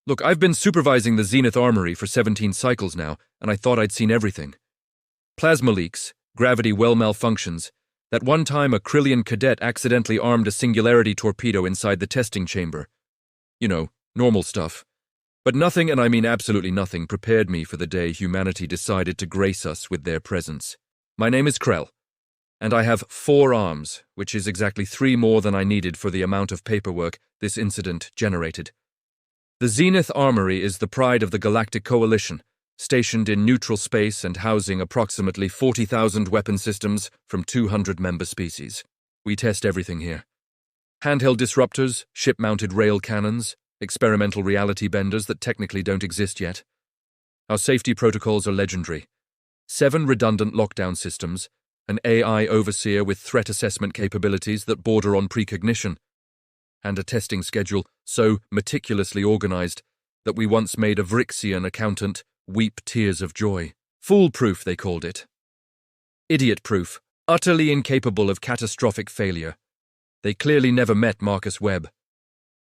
Look, I've been supervising the Zenith Armory for 17 cycles now, and I thought I'd seen everything. Plasma leaks, gravity well malfunctions. That one time a Krillian cadet accidentally armed a singularity torpedo inside the testing chamber. You know, normal stuff. But nothing, and I mean absolutely nothing, prepared me for the day humanity decided to grace us with their presence. My name is Krell, and I have 4 arms, which is exactly 3 more than I needed for the amount of paperwork this incident generated. The Zenith Armory is the pride of the Galactic Coalition, stationed in neutral space and housing approximately 40,000 weapon systems from 200 member species. We test everything here. Handheld disruptors, ship-mounted rail cannons, experimental reality benders that technically don't exist yet. Our safety protocols are legendary. 7 redundant lockdown systems, an AI overseer with threat assessment capabilities that border on precognition, and a testing schedule so meticulously organized that we once made a Vrixian accountant weep tears of joy. Foolproof, they called it. Idiot-proof, utterly incapable of catastrophic failure. They clearly never met Marcus Webb.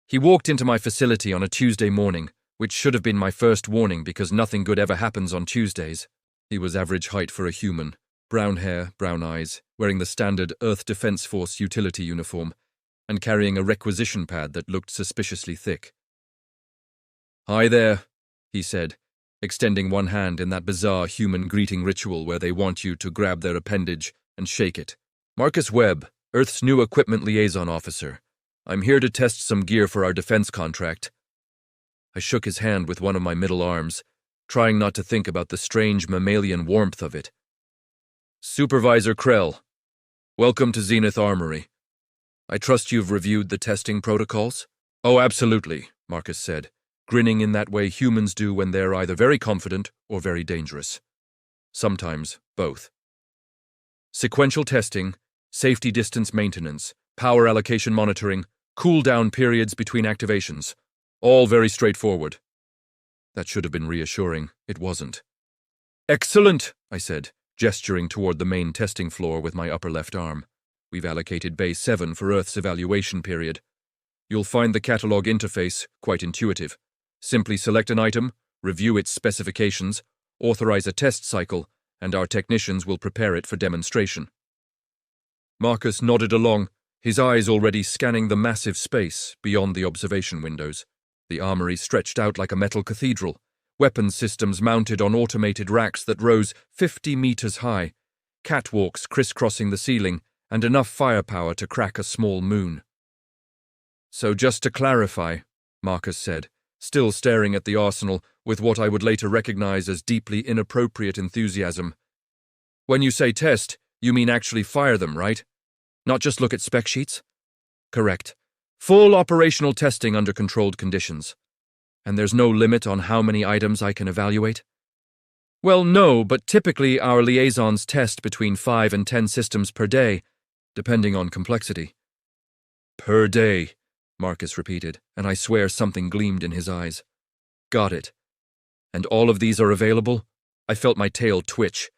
He walked into my facility on a Tuesday morning, which should have been my first warning because nothing good ever happens on Tuesdays. He was average height for a human, brown hair, brown eyes, wearing the standard Earth Defense Force utility uniform, and carrying a requisition pad that looked suspiciously thick. "Hi there," he said, extending one hand in that bizarre human greeting ritual where they want you to grab their appendage and shake it. "Marcus Webb, Earth's new equipment liaison officer. I'm here to test some gear for our defense contract." I shook his hand with one of my middle arms, trying not to think about the strange mammalian warmth of it. "Supervisor Krell, welcome to Zenith Armory. I trust you've reviewed the testing protocols?" "Oh, absolutely," Marcus said, grinning in that way humans do when they're either very confident or very dangerous. Sometimes both. Sequential testing, safety distance maintenance, power allocation monitoring, cool-down periods between activations. All very straightforward. That should have been reassuring. It wasn't. "Excellent," I said, gesturing toward the main testing floor with my upper left arm. "We've allocated Bay 7 for Earth's evaluation period. You'll find the catalog interface quite intuitive. Simply select an item, review its specifications, authorize a test cycle, and our technicians will prepare it for demonstration." Marcus nodded along, his eyes already scanning the massive space beyond the observation windows. The armory stretched out like a metal cathedral, weapons systems mounted on automated racks that rose 50 meters high, catwalks crisscrossing the ceiling, and enough firepower to crack a small moon. "So just to clarify," Marcus said, still staring at the arsenal with what I would later recognize as deeply inappropriate enthusiasm. "When you say test, you mean actually fire them, right? Not just look at spec sheets?" "Correct. Full operational testing under controlled conditions. And there's no limit on how many items I can evaluate?" "Well, no, but typically our liaisons test between 5 and 10 systems per day, depending on complexity." "Per day," Marcus repeated, and I swear something gleamed in his eyes. "Got it. And all of these are available?" I felt my tail twitch,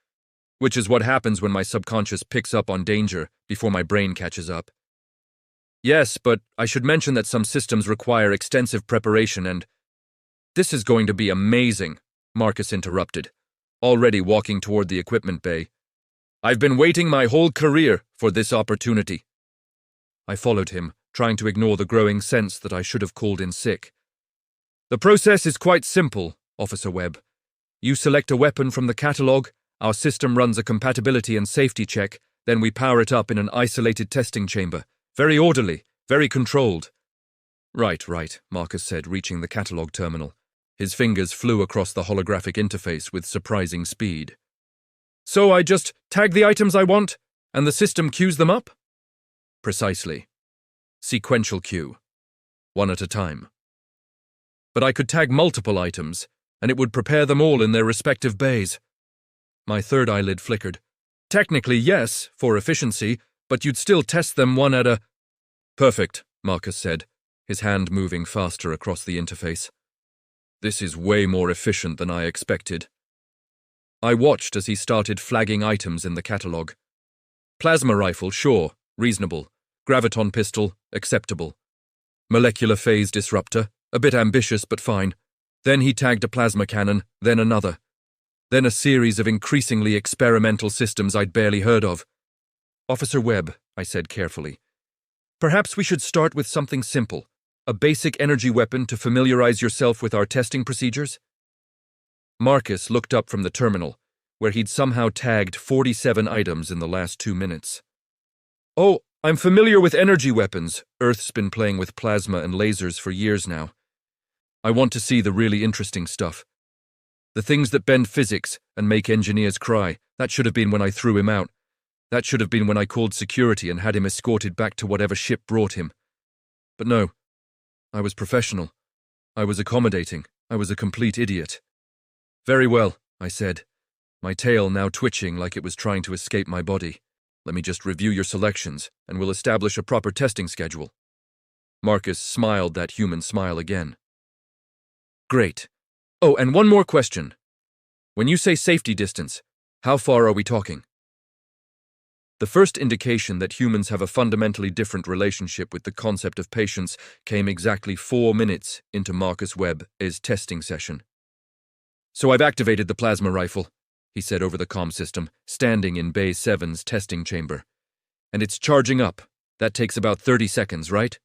which is what happens when my subconscious picks up on danger before my brain catches up. "Yes, but I should mention that some systems require extensive preparation and—" "This is going to be amazing," Marcus interrupted, already walking toward the equipment bay. "I've been waiting my whole career for this opportunity." I followed him, trying to ignore the growing sense that I should have called in sick. "The process is quite simple, Officer Webb. You select a weapon from the catalog, our system runs a compatibility and safety check, then we power it up in an isolated testing chamber. Very orderly, very controlled." Right, Marcus said, reaching the catalog terminal. His fingers flew across the holographic interface with surprising speed. "So I just tag the items I want, and the system queues them up?" "Precisely. Sequential queue. One at a time." "But I could tag multiple items, and it would prepare them all in their respective bays." My third eyelid flickered. "Technically, yes, for efficiency, but you'd still test them one at a—" "Perfect," Marcus said, his hand moving faster across the interface. "This is way more efficient than I expected." I watched as he started flagging items in the catalog. Plasma rifle, sure, reasonable. Graviton pistol, acceptable. Molecular phase disruptor, a bit ambitious but fine. Then he tagged a plasma cannon, then another. Then a series of increasingly experimental systems I'd barely heard of. Officer Webb, I said carefully, perhaps we should start with something simple, a basic energy weapon to familiarize yourself with our testing procedures? Marcus looked up from the terminal, where he'd somehow tagged 47 items in the last 2 minutes. Oh, I'm familiar with energy weapons. Earth's been playing with plasma and lasers for years now. I want to see the really interesting stuff. The things that bend physics and make engineers cry. That should have been when I threw him out. That should have been when I called security and had him escorted back to whatever ship brought him. But no, I was professional. I was accommodating. I was a complete idiot. Very well, I said, my tail now twitching like it was trying to escape my body. Let me just review your selections, and we'll establish a proper testing schedule. Marcus smiled that human smile again. Great. Oh, and one more question. When you say safety distance, how far are we talking? The first indication that humans have a fundamentally different relationship with the concept of patience came exactly 4 minutes into Marcus Webb's testing session. So I've activated the plasma rifle, he said over the comm system, standing in Bay 7's testing chamber. And it's charging up. That takes about 30 seconds, right?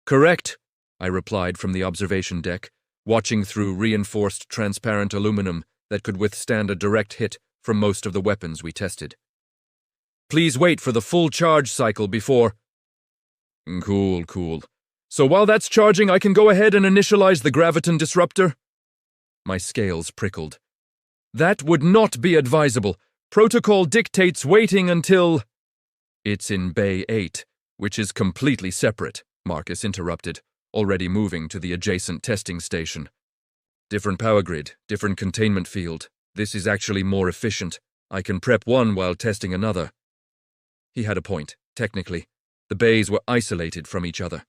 Correct, I replied from the observation deck, watching through reinforced transparent aluminum that could withstand a direct hit from most of the weapons we tested. Please wait for the full charge cycle before... Cool. So while that's charging, I can go ahead and initialize the graviton disruptor? My scales prickled. That would not be advisable. Protocol dictates waiting until... It's in Bay 8, which is completely separate, Marcus interrupted, already moving to the adjacent testing station. Different power grid, different containment field. This is actually more efficient. I can prep one while testing another. He had a point, technically. The bays were isolated from each other.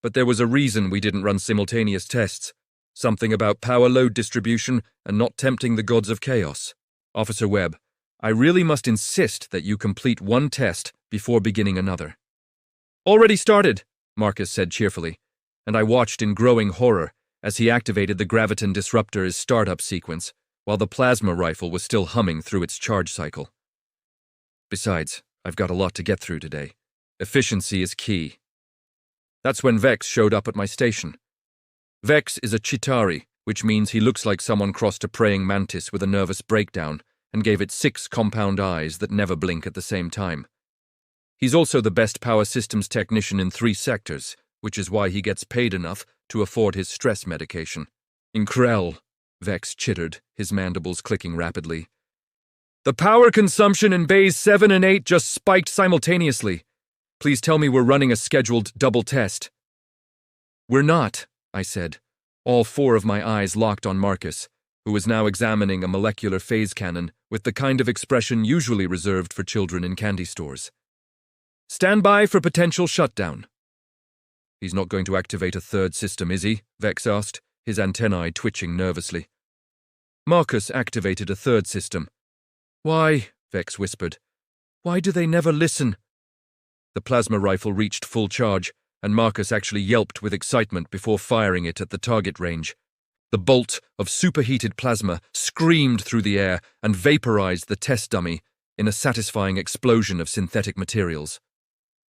But there was a reason we didn't run simultaneous tests. Something about power load distribution and not tempting the gods of chaos. Officer Webb, I really must insist that you complete one test before beginning another. Already started, Marcus said cheerfully, and I watched in growing horror as he activated the graviton disruptor's startup sequence while the plasma rifle was still humming through its charge cycle. Besides, I've got a lot to get through today. Efficiency is key. That's when Vex showed up at my station. Vex is a Chitauri, which means he looks like someone crossed a praying mantis with a nervous breakdown and gave it 6 compound eyes that never blink at the same time. He's also the best power systems technician in 3 sectors, which is why he gets paid enough to afford his stress medication. Increl, Vex chittered, his mandibles clicking rapidly. The power consumption in bays 7 and 8 just spiked simultaneously. Please tell me we're running a scheduled double test. We're not, I said, all 4 of my eyes locked on Marcus, who was now examining a molecular phase cannon with the kind of expression usually reserved for children in candy stores. Stand by for potential shutdown. He's not going to activate a 3rd system, is he? Vex asked, his antennae twitching nervously. Marcus activated a 3rd system. Why, Vex whispered, why do they never listen? The plasma rifle reached full charge, and Marcus actually yelped with excitement before firing it at the target range. The bolt of superheated plasma screamed through the air and vaporized the test dummy in a satisfying explosion of synthetic materials.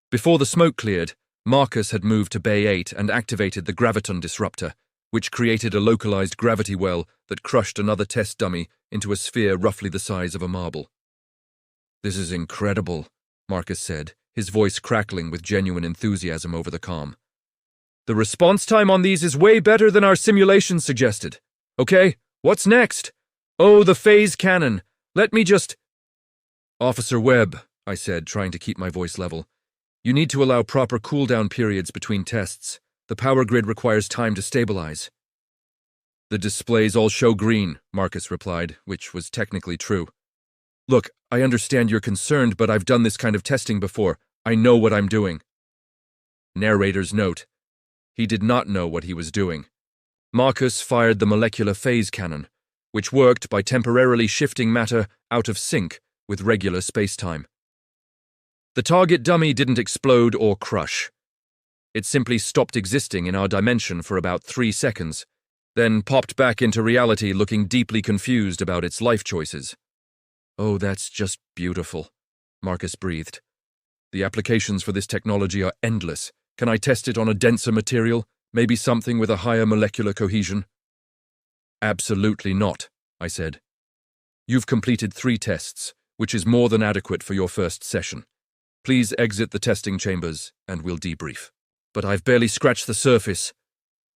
Before the smoke cleared, Marcus had moved to Bay 8 and activated the graviton disruptor, which created a localized gravity well that crushed another test dummy into a sphere roughly the size of a marble. This is incredible, Marcus said, his voice crackling with genuine enthusiasm over the comm. The response time on these is way better than our simulations suggested. Okay, what's next? Oh, the phase cannon. Let me just... Officer Webb, I said, trying to keep my voice level. You need to allow proper cooldown periods between tests. The power grid requires time to stabilize. The displays all show green, Marcus replied, which was technically true. Look, I understand you're concerned, but I've done this kind of testing before. I know what I'm doing. Narrator's note. He did not know what he was doing. Marcus fired the molecular phase cannon, which worked by temporarily shifting matter out of sync with regular spacetime. The target dummy didn't explode or crush. It simply stopped existing in our dimension for about 3 seconds, then popped back into reality looking deeply confused about its life choices. "Oh, that's just beautiful," Marcus breathed. "The applications for this technology are endless. Can I test it on a denser material, maybe something with a higher molecular cohesion?" "Absolutely not," I said. "You've completed 3 tests, which is more than adequate for your first session. Please exit the testing chambers, and we'll debrief." "But I've barely scratched the surface,"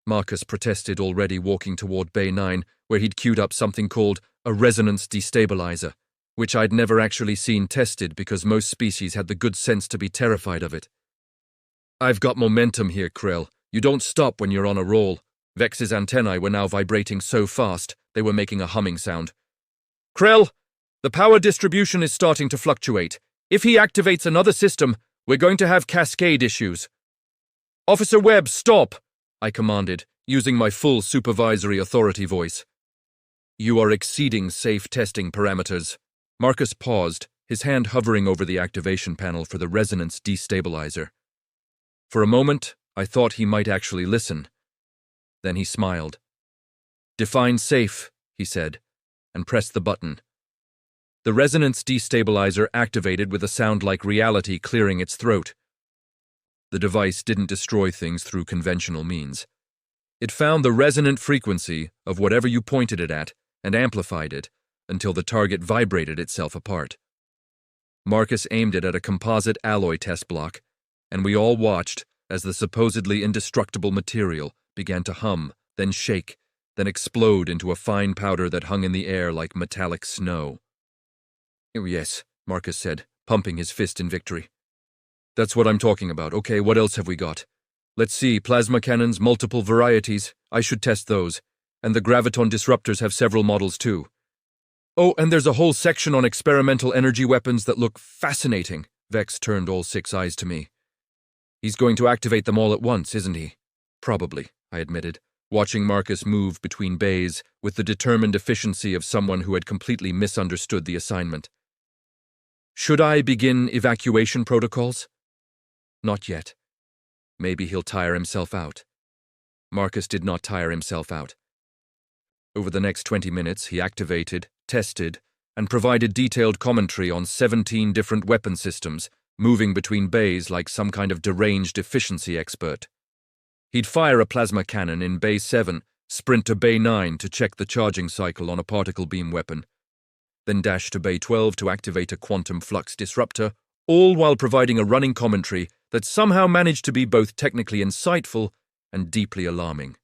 Marcus protested, already walking toward Bay 9, where he'd queued up something called a resonance destabilizer, which I'd never actually seen tested because most species had the good sense to be terrified of it. "I've got momentum here, Krell. You don't stop when you're on a roll." Vex's antennae were now vibrating so fast, they were making a humming sound. "Krell, the power distribution is starting to fluctuate. If he activates another system, we're going to have cascade issues." "Officer Webb, stop!" I commanded, using my full supervisory authority voice. "You are exceeding safe testing parameters." Marcus paused, his hand hovering over the activation panel for the resonance destabilizer. For a moment, I thought he might actually listen. Then he smiled. "Define safe," he said, and pressed the button. The resonance destabilizer activated with a sound like reality clearing its throat. The device didn't destroy things through conventional means. It found the resonant frequency of whatever you pointed it at and amplified it until the target vibrated itself apart. Marcus aimed it at a composite alloy test block, and we all watched as the supposedly indestructible material began to hum, then shake, then explode into a fine powder that hung in the air like metallic snow. "Oh, yes," Marcus said, pumping his fist in victory. "That's what I'm talking about. Okay, what else have we got? Let's see, plasma cannons, multiple varieties. I should test those. And the graviton disruptors have several models too. Oh, and there's a whole section on experimental energy weapons that look fascinating." Vex turned all 6 eyes to me. "He's going to activate them all at once, isn't he?" "Probably," I admitted, watching Marcus move between bays with the determined efficiency of someone who had completely misunderstood the assignment. "Should I begin evacuation protocols?" "Not yet. Maybe he'll tire himself out." Marcus did not tire himself out. Over the next 20 minutes, he activated, tested, and provided detailed commentary on 17 different weapon systems, moving between bays like some kind of deranged efficiency expert. He'd fire a plasma cannon in Bay 7, sprint to Bay 9 to check the charging cycle on a particle beam weapon, then dash to Bay 12 to activate a quantum flux disruptor, all while providing a running commentary that somehow managed to be both technically insightful and deeply alarming.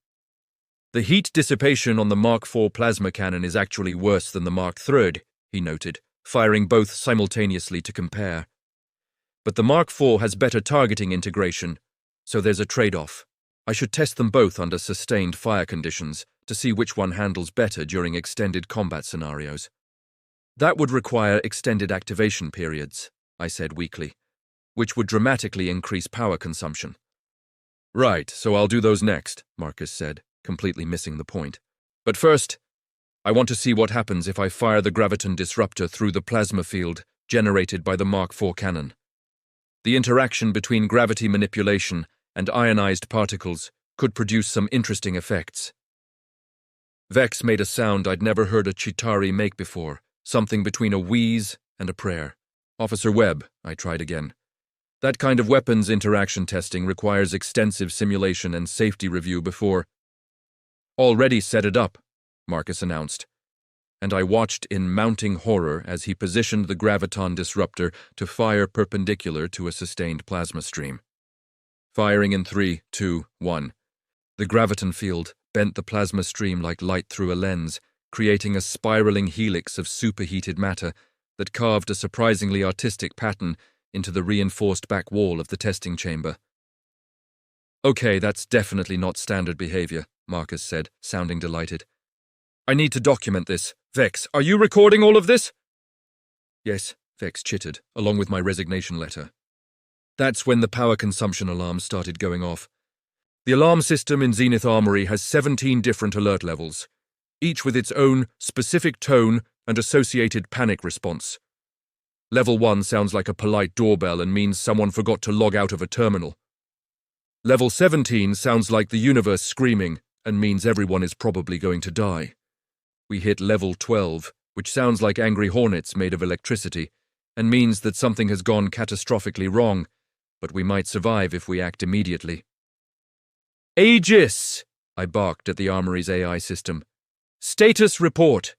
"The heat dissipation on the Mark IV plasma cannon is actually worse than the Mark III, he noted, firing both simultaneously to compare. "But the Mark IV has better targeting integration, so there's a trade-off. I should test them both under sustained fire conditions to see which one handles better during extended combat scenarios." "That would require extended activation periods," I said weakly, "which would dramatically increase power consumption." "Right, so I'll do those next," Marcus said, completely missing the point. "But first, I want to see what happens if I fire the graviton disruptor through the plasma field generated by the Mark IV cannon. The interaction between gravity manipulation and ionized particles could produce some interesting effects." Vex made a sound I'd never heard a Chitauri make before, something between a wheeze and a prayer. "Officer Webb," I tried again. "That kind of weapons interaction testing requires extensive simulation and safety review before—" "Already set it up," Marcus announced, and I watched in mounting horror as he positioned the graviton disruptor to fire perpendicular to a sustained plasma stream. Firing in 3, 2, 1. The graviton field bent the plasma stream like light through a lens, creating a spiraling helix of superheated matter that carved a surprisingly artistic pattern into the reinforced back wall of the testing chamber. "Okay, that's definitely not standard behavior," Marcus said, sounding delighted. "I need to document this. Vex, are you recording all of this?" "Yes," Vex chittered, along with my resignation letter. That's when the power consumption alarm started going off. The alarm system in Zenith Armory has 17 different alert levels, each with its own specific tone and associated panic response. Level 1 sounds like a polite doorbell and means someone forgot to log out of a terminal. Level 17 sounds like the universe screaming, and means everyone is probably going to die. We hit level 12, which sounds like angry hornets made of electricity, and means that something has gone catastrophically wrong, but we might survive if we act immediately. Aegis! I barked at the Armory's AI system. Status report!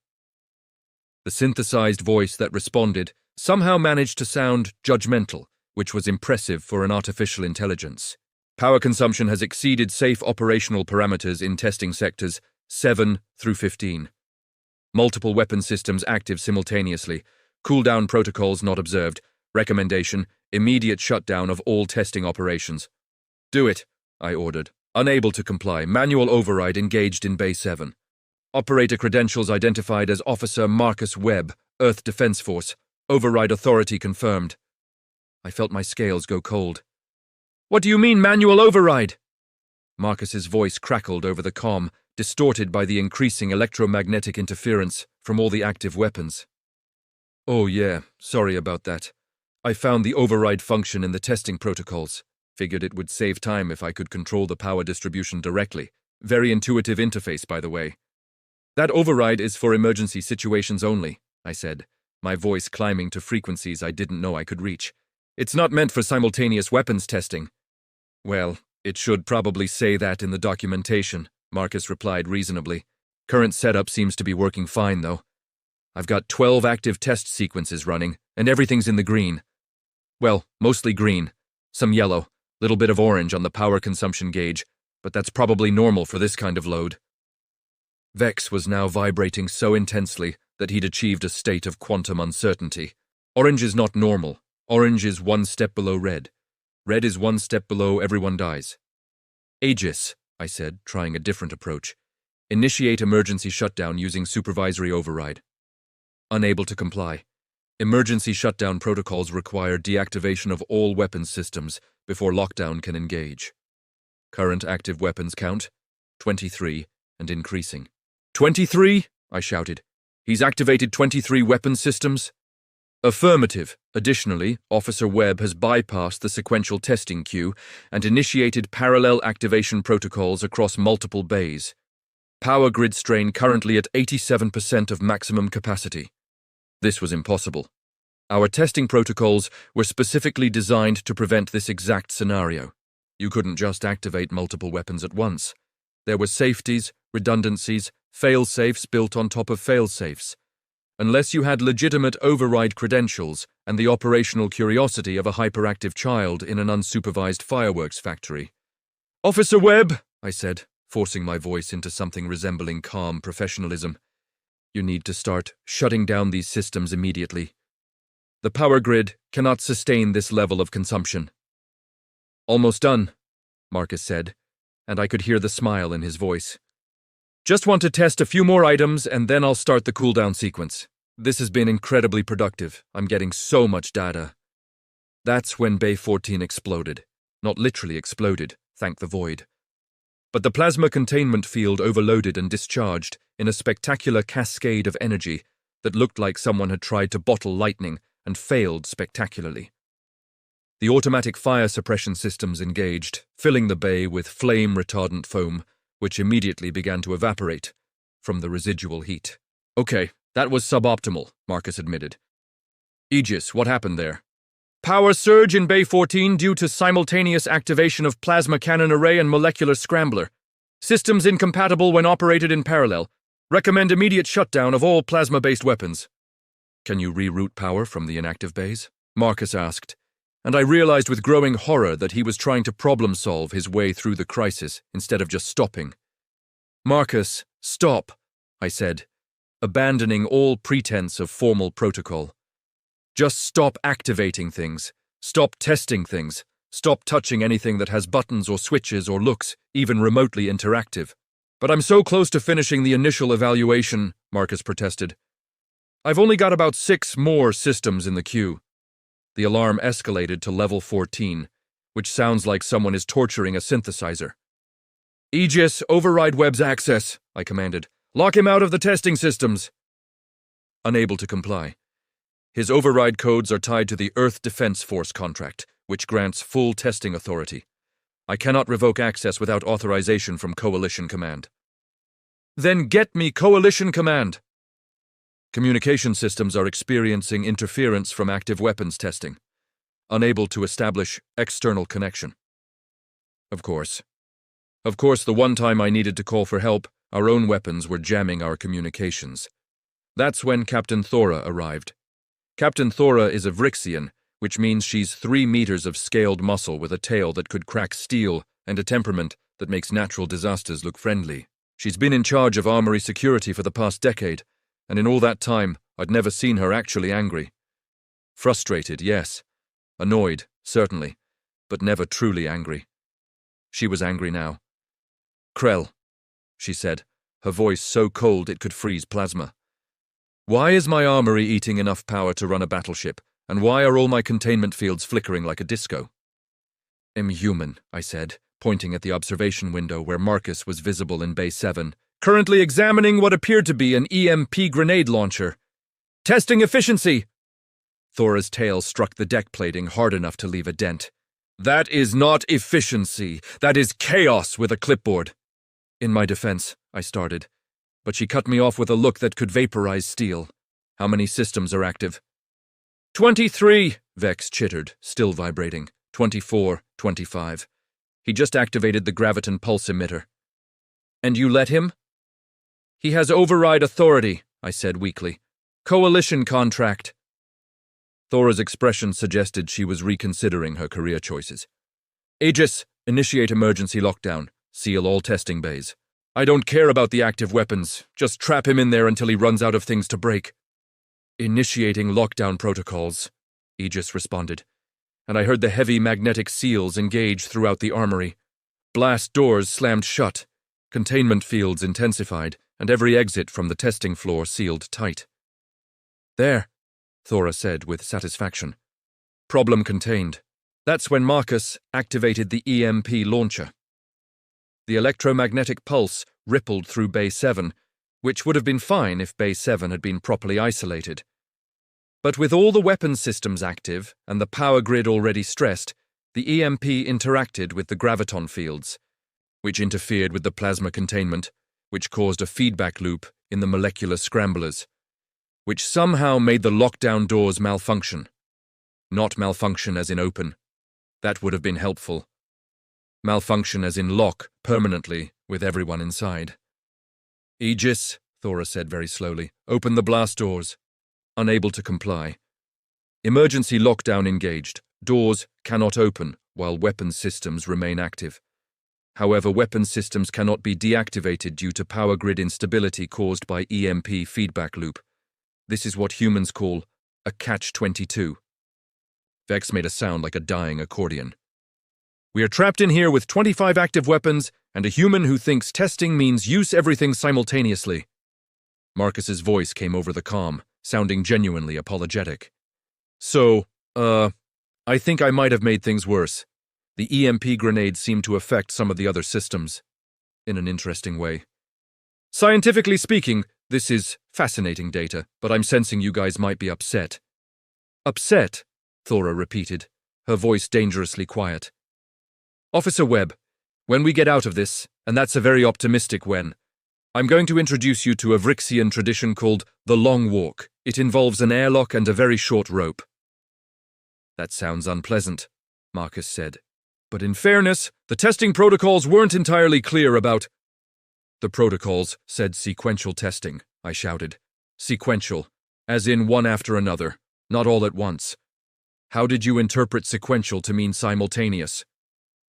The synthesized voice that responded somehow managed to sound judgmental, which was impressive for an artificial intelligence. Power consumption has exceeded safe operational parameters in testing sectors 7 through 15. Multiple weapon systems active simultaneously. Cooldown protocols not observed. Recommendation: immediate shutdown of all testing operations. Do it, I ordered. Unable to comply. Manual override engaged in Bay 7. Operator credentials identified as Officer Marcus Webb, Earth Defense Force. Override authority confirmed. I felt my scales go cold. What do you mean, manual override? Marcus's voice crackled over the comm, distorted by the increasing electromagnetic interference from all the active weapons. Oh yeah, sorry about that. I found the override function in the testing protocols. Figured it would save time if I could control the power distribution directly. Very intuitive interface, by the way. That override is for emergency situations only, I said, my voice climbing to frequencies I didn't know I could reach. It's not meant for simultaneous weapons testing. Well, it should probably say that in the documentation, Marcus replied reasonably. Current setup seems to be working fine, though. I've got 12 active test sequences running, and everything's in the green. Well, mostly green. Some yellow, little bit of orange on the power consumption gauge, but that's probably normal for this kind of load. Vex was now vibrating so intensely that he'd achieved a state of quantum uncertainty. Orange is not normal. Orange is one step below red. Red is one step below everyone dies. Aegis, I said, trying a different approach. Initiate emergency shutdown using supervisory override. Unable to comply. Emergency shutdown protocols require deactivation of all weapons systems before lockdown can engage. Current active weapons count, 23, and increasing. 23? I shouted. He's activated 23 weapons systems? Affirmative. Additionally, Officer Webb has bypassed the sequential testing queue and initiated parallel activation protocols across multiple bays. Power grid strain currently at 87% of maximum capacity. This was impossible. Our testing protocols were specifically designed to prevent this exact scenario. You couldn't just activate multiple weapons at once. There were safeties, redundancies, fail-safes built on top of fail-safes. Unless you had legitimate override credentials and the operational curiosity of a hyperactive child in an unsupervised fireworks factory. Officer Webb, I said, forcing my voice into something resembling calm professionalism. You need to start shutting down these systems immediately. The power grid cannot sustain this level of consumption. Almost done, Marcus said, and I could hear the smile in his voice. Just want to test a few more items and then I'll start the cooldown sequence. This has been incredibly productive. I'm getting so much data. That's when Bay 14 exploded. Not literally exploded, thank the void. But the plasma containment field overloaded and discharged in a spectacular cascade of energy that looked like someone had tried to bottle lightning and failed spectacularly. The automatic fire suppression systems engaged, filling the bay with flame-retardant foam, which immediately began to evaporate from the residual heat. Okay, that was suboptimal, Marcus admitted. Aegis, what happened there? Power surge in Bay 14 due to simultaneous activation of plasma cannon array and molecular scrambler. Systems incompatible when operated in parallel. Recommend immediate shutdown of all plasma-based weapons. Can you reroute power from the inactive bays? Marcus asked, and I realized with growing horror that he was trying to problem-solve his way through the crisis instead of just stopping. Marcus, stop, I said, abandoning all pretense of formal protocol. Just stop activating things. Stop testing things. Stop touching anything that has buttons or switches or looks even remotely interactive. But I'm so close to finishing the initial evaluation, Marcus protested. I've only got about 6 more systems in the queue. The alarm escalated to level 14, which sounds like someone is torturing a synthesizer. Aegis, override Webb's access, I commanded. Lock him out of the testing systems. Unable to comply. His override codes are tied to the Earth Defense Force contract, which grants full testing authority. I cannot revoke access without authorization from Coalition Command. Then get me Coalition Command! Communication systems are experiencing interference from active weapons testing, unable to establish external connection. Of course, the one time I needed to call for help, our own weapons were jamming our communications. That's when Captain Thora arrived. Captain Thora is a Vrixian, which means she's 3 meters of scaled muscle with a tail that could crack steel and a temperament that makes natural disasters look friendly. She's been in charge of Armory security for the past decade, and in all that time, I'd never seen her actually angry. Frustrated, yes. Annoyed, certainly, but never truly angry. She was angry now. "Krell," she said, her voice so cold it could freeze plasma. "Why is my armory eating enough power to run a battleship, and why are all my containment fields flickering like a disco?" "I'm human," I said, pointing at the observation window where Marcus was visible in Bay 7, currently examining what appeared to be an EMP grenade launcher. "Testing efficiency!" Thora's tail struck the deck plating hard enough to leave a dent. "That is not efficiency. That is chaos with a clipboard." "In my defense," I started, but she cut me off with a look that could vaporize steel. "How many systems are active?" 23, Vex chittered, still vibrating. 24, 25. He just activated the graviton pulse emitter. "And you let him?" "He has override authority," I said weakly. "Coalition contract." Thora's expression suggested she was reconsidering her career choices. "Aegis, initiate emergency lockdown. Seal all testing bays. I don't care about the active weapons. Just trap him in there until he runs out of things to break." "Initiating lockdown protocols," Aegis responded, and I heard the heavy magnetic seals engage throughout the armory. Blast doors slammed shut, containment fields intensified, and every exit from the testing floor sealed tight. "There," Thora said with satisfaction. "Problem contained." That's when Marcus activated the EMP launcher. The electromagnetic pulse rippled through Bay 7, which would have been fine if Bay 7 had been properly isolated. But with all the weapons systems active and the power grid already stressed, the EMP interacted with the graviton fields, which interfered with the plasma containment, which caused a feedback loop in the molecular scramblers, which somehow made the lockdown doors malfunction. Not malfunction as in open. That would have been helpful. Malfunction as in lock, permanently, with everyone inside. "Aegis," Thora said very slowly, "open the blast doors." Unable to comply. "Emergency lockdown engaged. Doors cannot open while weapons systems remain active. However, weapons systems cannot be deactivated due to power grid instability caused by EMP feedback loop. This is what humans call a catch-22. Vex made a sound like a dying accordion. "We are trapped in here with 25 active weapons and a human who thinks testing means use everything simultaneously." Marcus's voice came over the comm, sounding genuinely apologetic. "So, I think I might have made things worse. The EMP grenade seemed to affect some of the other systems. In an interesting way. Scientifically speaking, this is fascinating data, but I'm sensing you guys might be upset." "Upset?" Thora repeated, her voice dangerously quiet. "Officer Webb, when we get out of this, and that's a very optimistic when, I'm going to introduce you to a Vrixian tradition called the Long Walk. It involves an airlock and a very short rope." "That sounds unpleasant," Marcus said. "But in fairness, the testing protocols weren't entirely clear about—" "The protocols said sequential testing," I shouted. "Sequential, as in one after another, not all at once. How did you interpret sequential to mean simultaneous?"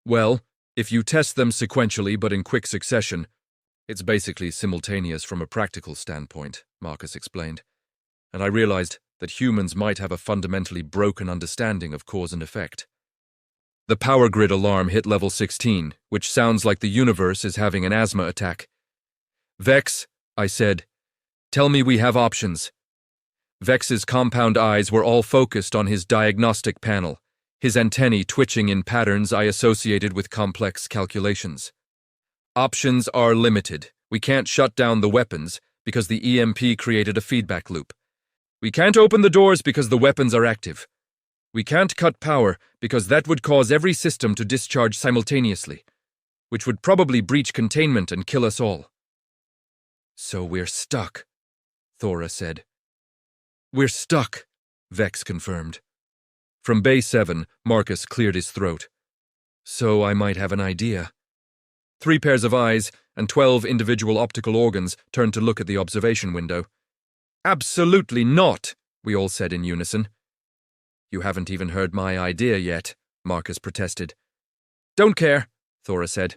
"Well, if you test them sequentially but in quick succession, it's basically simultaneous from a practical standpoint," Marcus explained. And I realized that humans might have a fundamentally broken understanding of cause and effect. The power grid alarm hit level 16, which sounds like the universe is having an asthma attack. "Vex," I said, "tell me we have options." Vex's compound eyes were all focused on his diagnostic panel, his antennae twitching in patterns I associated with complex calculations. "Options are limited. We can't shut down the weapons because the EMP created a feedback loop. We can't open the doors because the weapons are active. We can't cut power because that would cause every system to discharge simultaneously, which would probably breach containment and kill us all. So we're stuck, Thora said. We're stuck, Vex confirmed. From Bay 7, Marcus cleared his throat. So I might have an idea. 3 pairs of eyes and 12 individual optical organs turned to look at the observation window. Absolutely not, we all said in unison. You haven't even heard my idea yet, Marcus protested. Don't care, Thora said.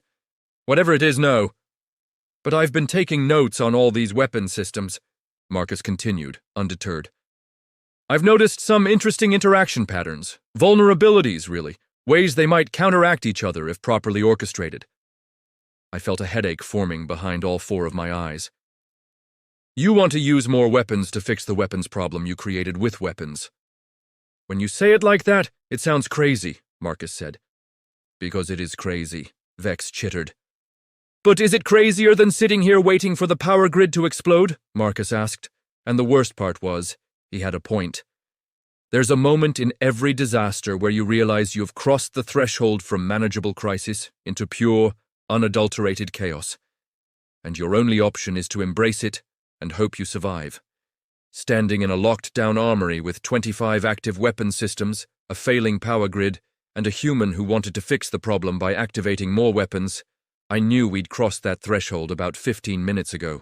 Whatever it is, no. But I've been taking notes on all these weapon systems, Marcus continued, undeterred. I've noticed some interesting interaction patterns, vulnerabilities, really, ways they might counteract each other if properly orchestrated. I felt a headache forming behind all 4 of my eyes. You want to use more weapons to fix the weapons problem you created with weapons. When you say it like that, it sounds crazy, Marcus said. Because it is crazy, Vex chittered. But is it crazier than sitting here waiting for the power grid to explode? Marcus asked, and the worst part was, he had a point. There's a moment in every disaster where you realize you've crossed the threshold from manageable crisis into pure, unadulterated chaos, and your only option is to embrace it and hope you survive. Standing in a locked-down armory with 25 active weapon systems, a failing power grid, and a human who wanted to fix the problem by activating more weapons, I knew we'd crossed that threshold about 15 minutes ago.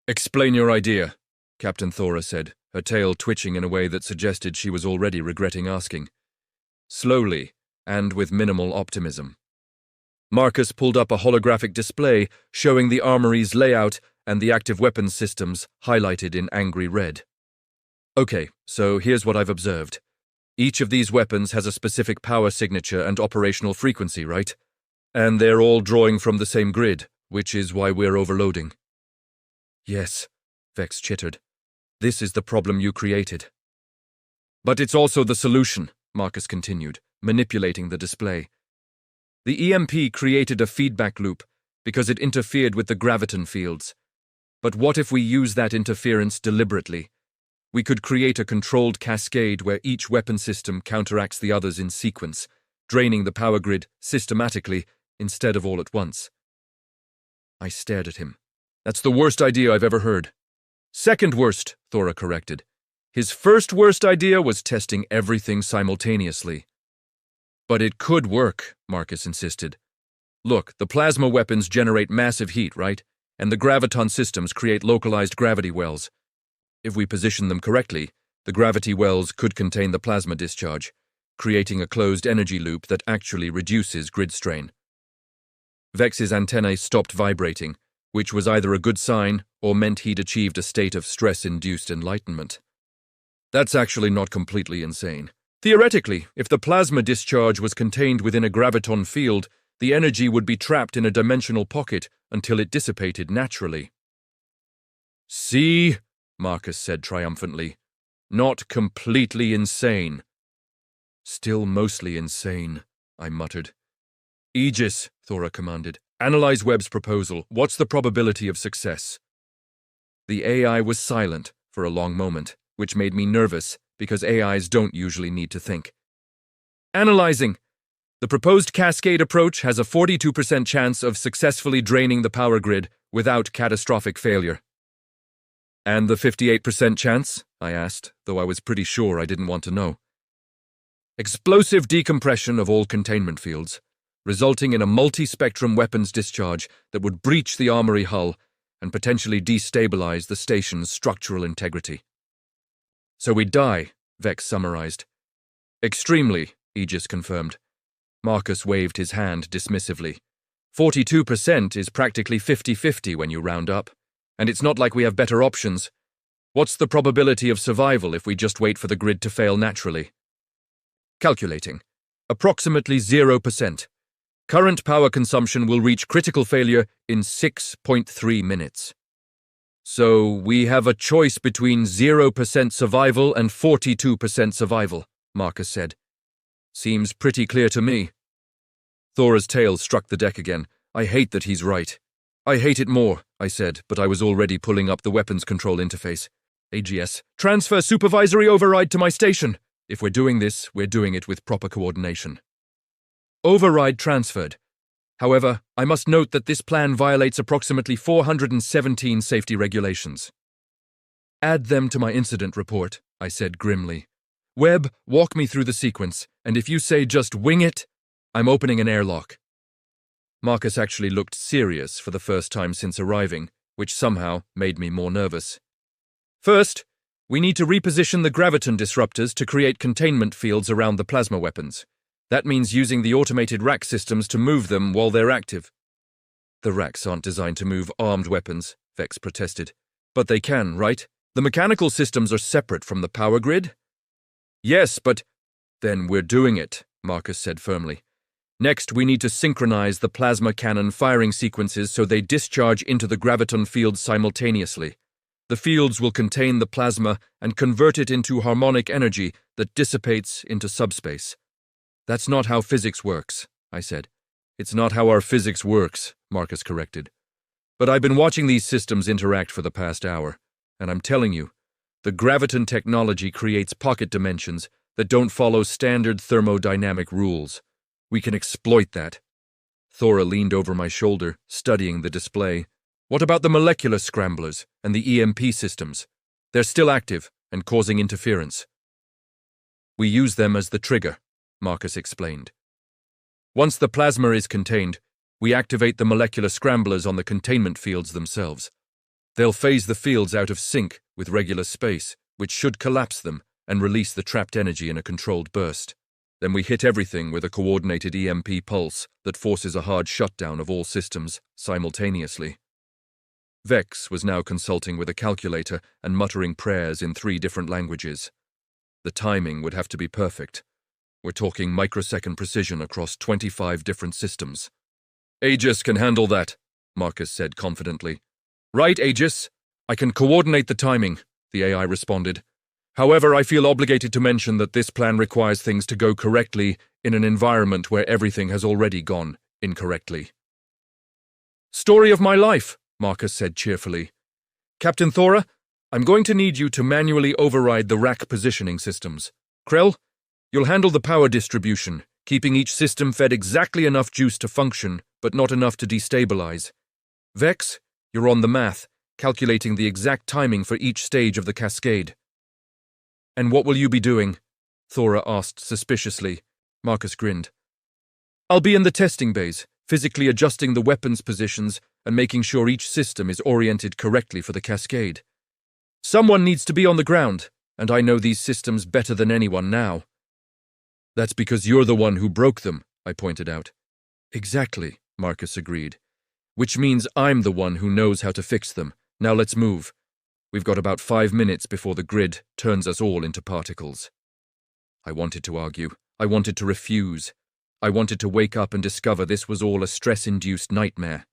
Explain your idea, Captain Thora said, her tail twitching in a way that suggested she was already regretting asking. Slowly, and with minimal optimism. Marcus pulled up a holographic display showing the armory's layout and the active weapons systems highlighted in angry red. Okay, so here's what I've observed. Each of these weapons has a specific power signature and operational frequency, right? And they're all drawing from the same grid, which is why we're overloading. Yes, Vex chittered. This is the problem you created. But it's also the solution, Marcus continued, manipulating the display. The EMP created a feedback loop because it interfered with the graviton fields. But what if we use that interference deliberately? We could create a controlled cascade where each weapon system counteracts the others in sequence, draining the power grid systematically instead of all at once. I stared at him. That's the worst idea I've ever heard. Second worst, Thora corrected. His first worst idea was testing everything simultaneously. But it could work, Marcus insisted. Look, the plasma weapons generate massive heat, right? And the graviton systems create localized gravity wells. If we position them correctly, the gravity wells could contain the plasma discharge, creating a closed energy loop that actually reduces grid strain. Vex's antennae stopped vibrating, which was either a good sign or meant he'd achieved a state of stress-induced enlightenment. That's actually not completely insane. Theoretically, if the plasma discharge was contained within a graviton field, the energy would be trapped in a dimensional pocket until it dissipated naturally. See, Marcus said triumphantly. Not completely insane. Still mostly insane, I muttered. Aegis, Thora commanded. Analyze Webb's proposal. What's the probability of success? The AI was silent for a long moment, which made me nervous because AIs don't usually need to think. Analyzing. The proposed cascade approach has a 42% chance of successfully draining the power grid without catastrophic failure. And the 58% chance? I asked, though I was pretty sure I didn't want to know. Explosive decompression of all containment fields, resulting in a multi-spectrum weapons discharge that would breach the armory hull and potentially destabilize the station's structural integrity. So we'd die, Vex summarized. Extremely, Aegis confirmed. Marcus waved his hand dismissively. 42% is practically 50-50 when you round up, and it's not like we have better options. What's the probability of survival if we just wait for the grid to fail naturally? Calculating. Approximately 0%. Current power consumption will reach critical failure in 6.3 minutes. So we have a choice between 0% survival and 42% survival, Marcus said. Seems pretty clear to me. Thora's tail struck the deck again. I hate that he's right. I hate it more, I said, but I was already pulling up the weapons control interface. AGS. Transfer supervisory override to my station, If we're doing this, we're doing it with proper coordination. Override transferred. However, I must note that this plan violates approximately 417 safety regulations. Add them to my incident report, I said grimly. Webb, walk me through the sequence, and if you say just wing it, I'm opening an airlock. Marcus actually looked serious for the first time since arriving, which somehow made me more nervous. First, we need to reposition the graviton disruptors to create containment fields around the plasma weapons. That means using the automated rack systems to move them while they're active. The racks aren't designed to move armed weapons, Vex protested. But they can, right? The mechanical systems are separate from the power grid? Yes, but then we're doing it, Marcus said firmly. Next, we need to synchronize the plasma cannon firing sequences so they discharge into the graviton fields simultaneously. The fields will contain the plasma and convert it into harmonic energy that dissipates into subspace. That's not how physics works, I said. It's not how our physics works, Marcus corrected. But I've been watching these systems interact for the past hour, and I'm telling you, the graviton technology creates pocket dimensions that don't follow standard thermodynamic rules. We can exploit that. Thora leaned over my shoulder, studying the display. What about the molecular scramblers and the EMP systems? They're still active and causing interference. We use them as the trigger, Marcus explained. Once the plasma is contained, we activate the molecular scramblers on the containment fields themselves. They'll phase the fields out of sync with regular space, which should collapse them and release the trapped energy in a controlled burst. Then we hit everything with a coordinated EMP pulse that forces a hard shutdown of all systems simultaneously. Vex was now consulting with a calculator and muttering prayers in 3 different languages. The timing would have to be perfect. We're talking microsecond precision across 25 different systems. Aegis can handle that, Marcus said confidently. Right, Aegis. I can coordinate the timing, the AI responded. However, I feel obligated to mention that this plan requires things to go correctly in an environment where everything has already gone incorrectly. Story of my life, Marcus said cheerfully. Captain Thora, I'm going to need you to manually override the rack positioning systems. Krell, you'll handle the power distribution, keeping each system fed exactly enough juice to function, but not enough to destabilize. Vex, you're on the math, calculating the exact timing for each stage of the cascade. And what will you be doing? Thora asked suspiciously. Marcus grinned. I'll be in the testing bays, physically adjusting the weapons positions and making sure each system is oriented correctly for the cascade. Someone needs to be on the ground, and I know these systems better than anyone now. That's because you're the one who broke them, I pointed out. Exactly, Marcus agreed. Which means I'm the one who knows how to fix them. Now let's move. We've got about 5 minutes before the grid turns us all into particles. I wanted to argue. I wanted to refuse. I wanted to wake up and discover this was all a stress-induced nightmare.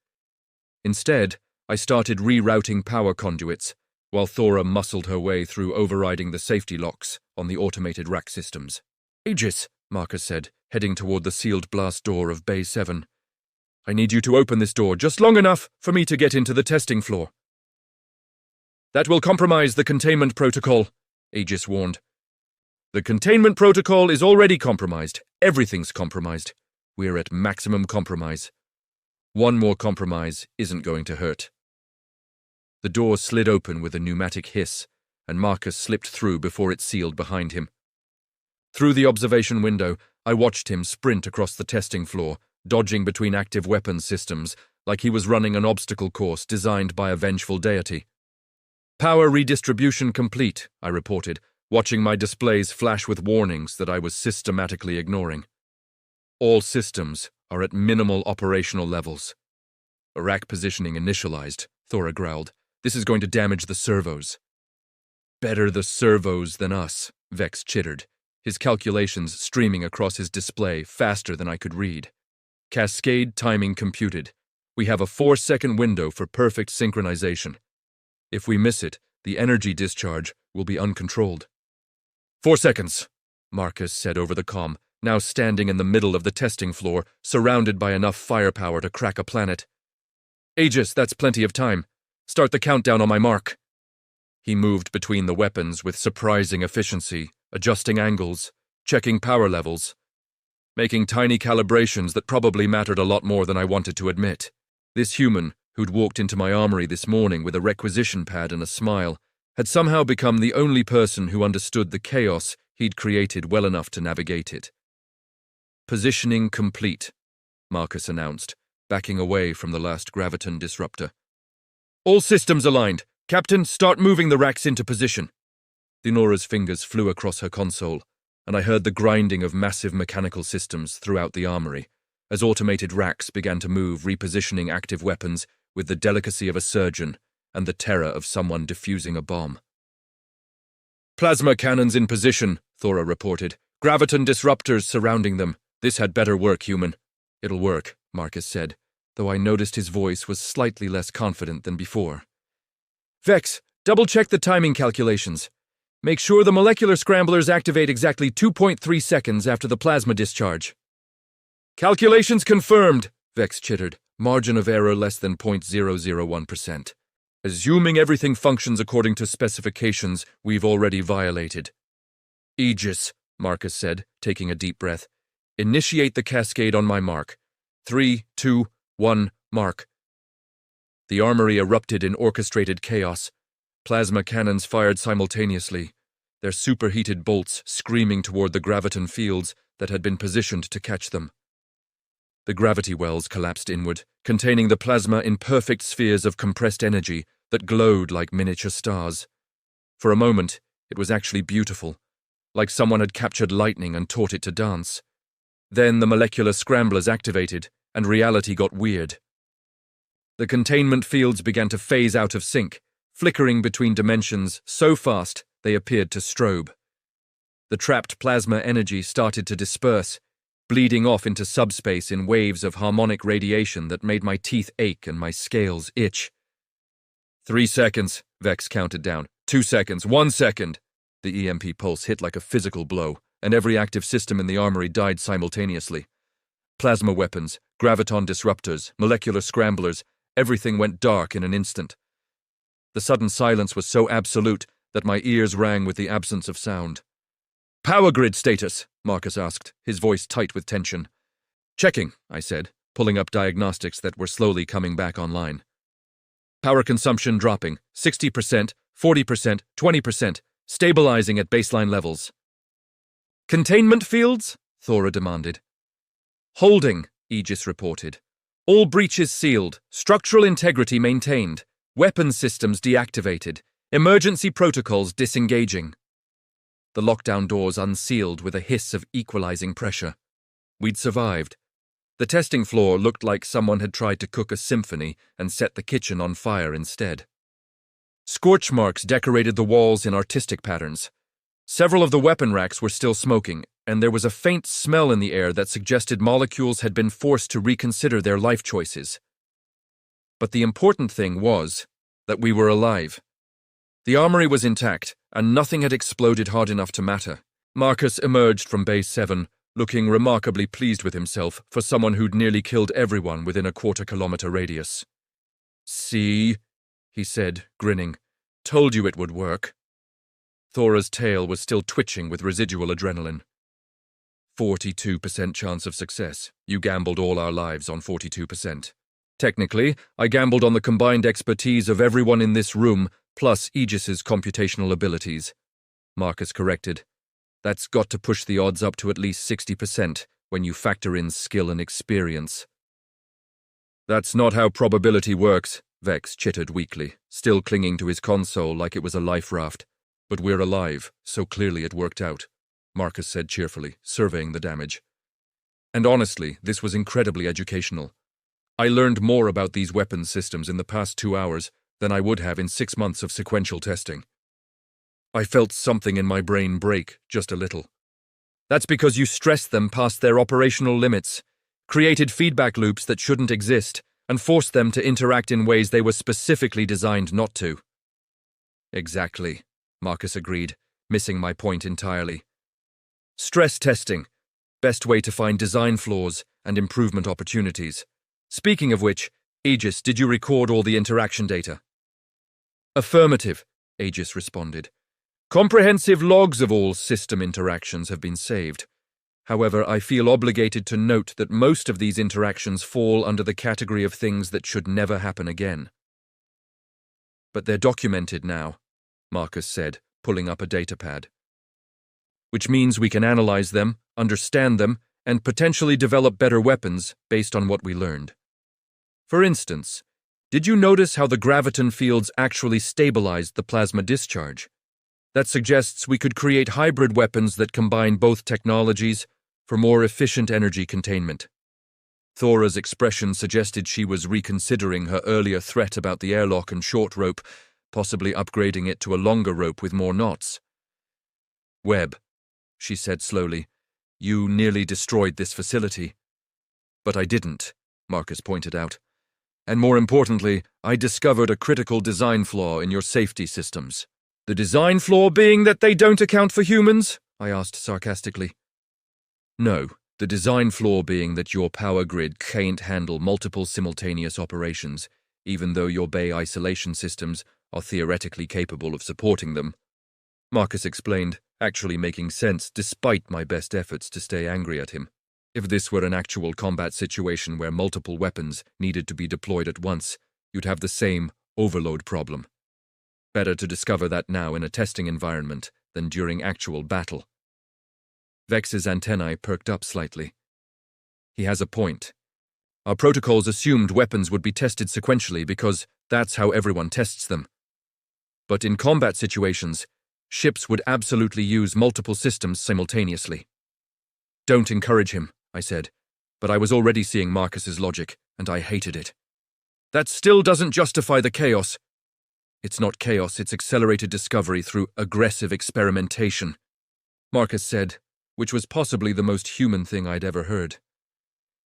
Instead, I started rerouting power conduits, while Thora muscled her way through overriding the safety locks on the automated rack systems. Aegis, Marcus said, heading toward the sealed blast door of Bay 7. I need you to open this door just long enough for me to get into the testing floor. That will compromise the containment protocol, Aegis warned. The containment protocol is already compromised. Everything's compromised. We're at maximum compromise. One more compromise isn't going to hurt. The door slid open with a pneumatic hiss, and Marcus slipped through before it sealed behind him. Through the observation window, I watched him sprint across the testing floor, dodging between active weapons systems like he was running an obstacle course designed by a vengeful deity. Power redistribution complete, I reported, watching my displays flash with warnings that I was systematically ignoring. All systems are at minimal operational levels. Rack positioning initialized, Thora growled. This is going to damage the servos. Better the servos than us, Vex chittered, his calculations streaming across his display faster than I could read. Cascade timing computed. We have a 4-second window for perfect synchronization. If we miss it, the energy discharge will be uncontrolled. 4 seconds, Marcus said over the comm, now standing in the middle of the testing floor, surrounded by enough firepower to crack a planet. Aegis, that's plenty of time. Start the countdown on my mark. He moved between the weapons with surprising efficiency, adjusting angles, checking power levels, making tiny calibrations that probably mattered a lot more than I wanted to admit. This human, who'd walked into my armory this morning with a requisition pad and a smile, had somehow become the only person who understood the chaos he'd created well enough to navigate it. Positioning complete, Marcus announced, backing away from the last graviton disruptor. All systems aligned. Captain, start moving the racks into position. Denora's fingers flew across her console, and I heard the grinding of massive mechanical systems throughout the armory, as automated racks began to move, repositioning active weapons with the delicacy of a surgeon and the terror of someone defusing a bomb. Plasma cannons in position, Thora reported. Graviton disruptors surrounding them. This had better work, human. It'll work, Marcus said, though I noticed his voice was slightly less confident than before. Vex, double-check the timing calculations. Make sure the molecular scramblers activate exactly 2.3 seconds after the plasma discharge. Calculations confirmed, Vex chittered. Margin of error less than 0.001%. Assuming everything functions according to specifications we've already violated. Aegis, Marcus said, taking a deep breath. Initiate the cascade on my mark. 3, 2, 1, mark. The armory erupted in orchestrated chaos. Plasma cannons fired simultaneously, their superheated bolts screaming toward the graviton fields that had been positioned to catch them. The gravity wells collapsed inward, containing the plasma in perfect spheres of compressed energy that glowed like miniature stars. For a moment, it was actually beautiful, like someone had captured lightning and taught it to dance. Then the molecular scramblers activated, and reality got weird. The containment fields began to phase out of sync, flickering between dimensions so fast they appeared to strobe. The trapped plasma energy started to disperse, bleeding off into subspace in waves of harmonic radiation that made my teeth ache and my scales itch. 3 seconds, Vex counted down. 2 seconds, 1 second. The EMP pulse hit like a physical blow, and every active system in the armory died simultaneously. Plasma weapons, graviton disruptors, molecular scramblers, everything went dark in an instant. The sudden silence was so absolute that my ears rang with the absence of sound. Power grid status, Marcus asked, his voice tight with tension. Checking, I said, pulling up diagnostics that were slowly coming back online. Power consumption dropping, 60%, 40%, 20%, stabilizing at baseline levels. Containment fields? Thora demanded. Holding, Aegis reported. All breaches sealed, structural integrity maintained, weapons systems deactivated, emergency protocols disengaging. The lockdown doors unsealed with a hiss of equalizing pressure. We'd survived. The testing floor looked like someone had tried to cook a symphony and set the kitchen on fire instead. Scorch marks decorated the walls in artistic patterns. Several of the weapon racks were still smoking, and there was a faint smell in the air that suggested molecules had been forced to reconsider their life choices. But the important thing was that we were alive. The armory was intact, and nothing had exploded hard enough to matter. Marcus emerged from Base 7, looking remarkably pleased with himself for someone who'd nearly killed everyone within a quarter-kilometer radius. See, he said, grinning. Told you it would work. Thora's tail was still twitching with residual adrenaline. 42% chance of success. You gambled all our lives on 42%. Technically, I gambled on the combined expertise of everyone in this room, plus Aegis's computational abilities. Marcus corrected. That's got to push the odds up to at least 60% when you factor in skill and experience. That's not how probability works, Vex chittered weakly, still clinging to his console like it was a life raft. But we're alive, so clearly it worked out, Marcus said cheerfully, surveying the damage. And honestly, this was incredibly educational. I learned more about these weapons systems in the past 2 hours than I would have in 6 months of sequential testing. I felt something in my brain break, just a little. That's because you stressed them past their operational limits, created feedback loops that shouldn't exist, and forced them to interact in ways they were specifically designed not to. Exactly, Marcus agreed, missing my point entirely. Stress testing. Best way to find design flaws and improvement opportunities. Speaking of which, Aegis, did you record all the interaction data? Affirmative. Aegis responded. Comprehensive logs of all system interactions have been saved. However, I feel obligated to note that most of these interactions fall under the category of things that should never happen again. But they're documented now, Marcus said, pulling up a datapad. Which means we can analyze them, understand them, and potentially develop better weapons based on what we learned. For instance, did you notice how the graviton fields actually stabilized the plasma discharge? That suggests we could create hybrid weapons that combine both technologies for more efficient energy containment. Thora's expression suggested she was reconsidering her earlier threat about the airlock and short rope, possibly upgrading it to a longer rope with more knots. Webb, she said slowly, you nearly destroyed this facility. But I didn't, Marcus pointed out. And more importantly, I discovered a critical design flaw in your safety systems. The design flaw being that they don't account for humans? I asked sarcastically. No, the design flaw being that your power grid can't handle multiple simultaneous operations, even though your bay isolation systems are theoretically capable of supporting them. Marcus explained, actually making sense despite my best efforts to stay angry at him. If this were an actual combat situation where multiple weapons needed to be deployed at once, you'd have the same overload problem. Better to discover that now in a testing environment than during actual battle. Vex's antennae perked up slightly. He has a point. Our protocols assumed weapons would be tested sequentially because that's how everyone tests them. But in combat situations, ships would absolutely use multiple systems simultaneously. Don't encourage him, I said, but I was already seeing Marcus's logic, and I hated it. That still doesn't justify the chaos. It's not chaos, it's accelerated discovery through aggressive experimentation, Marcus said, which was possibly the most human thing I'd ever heard.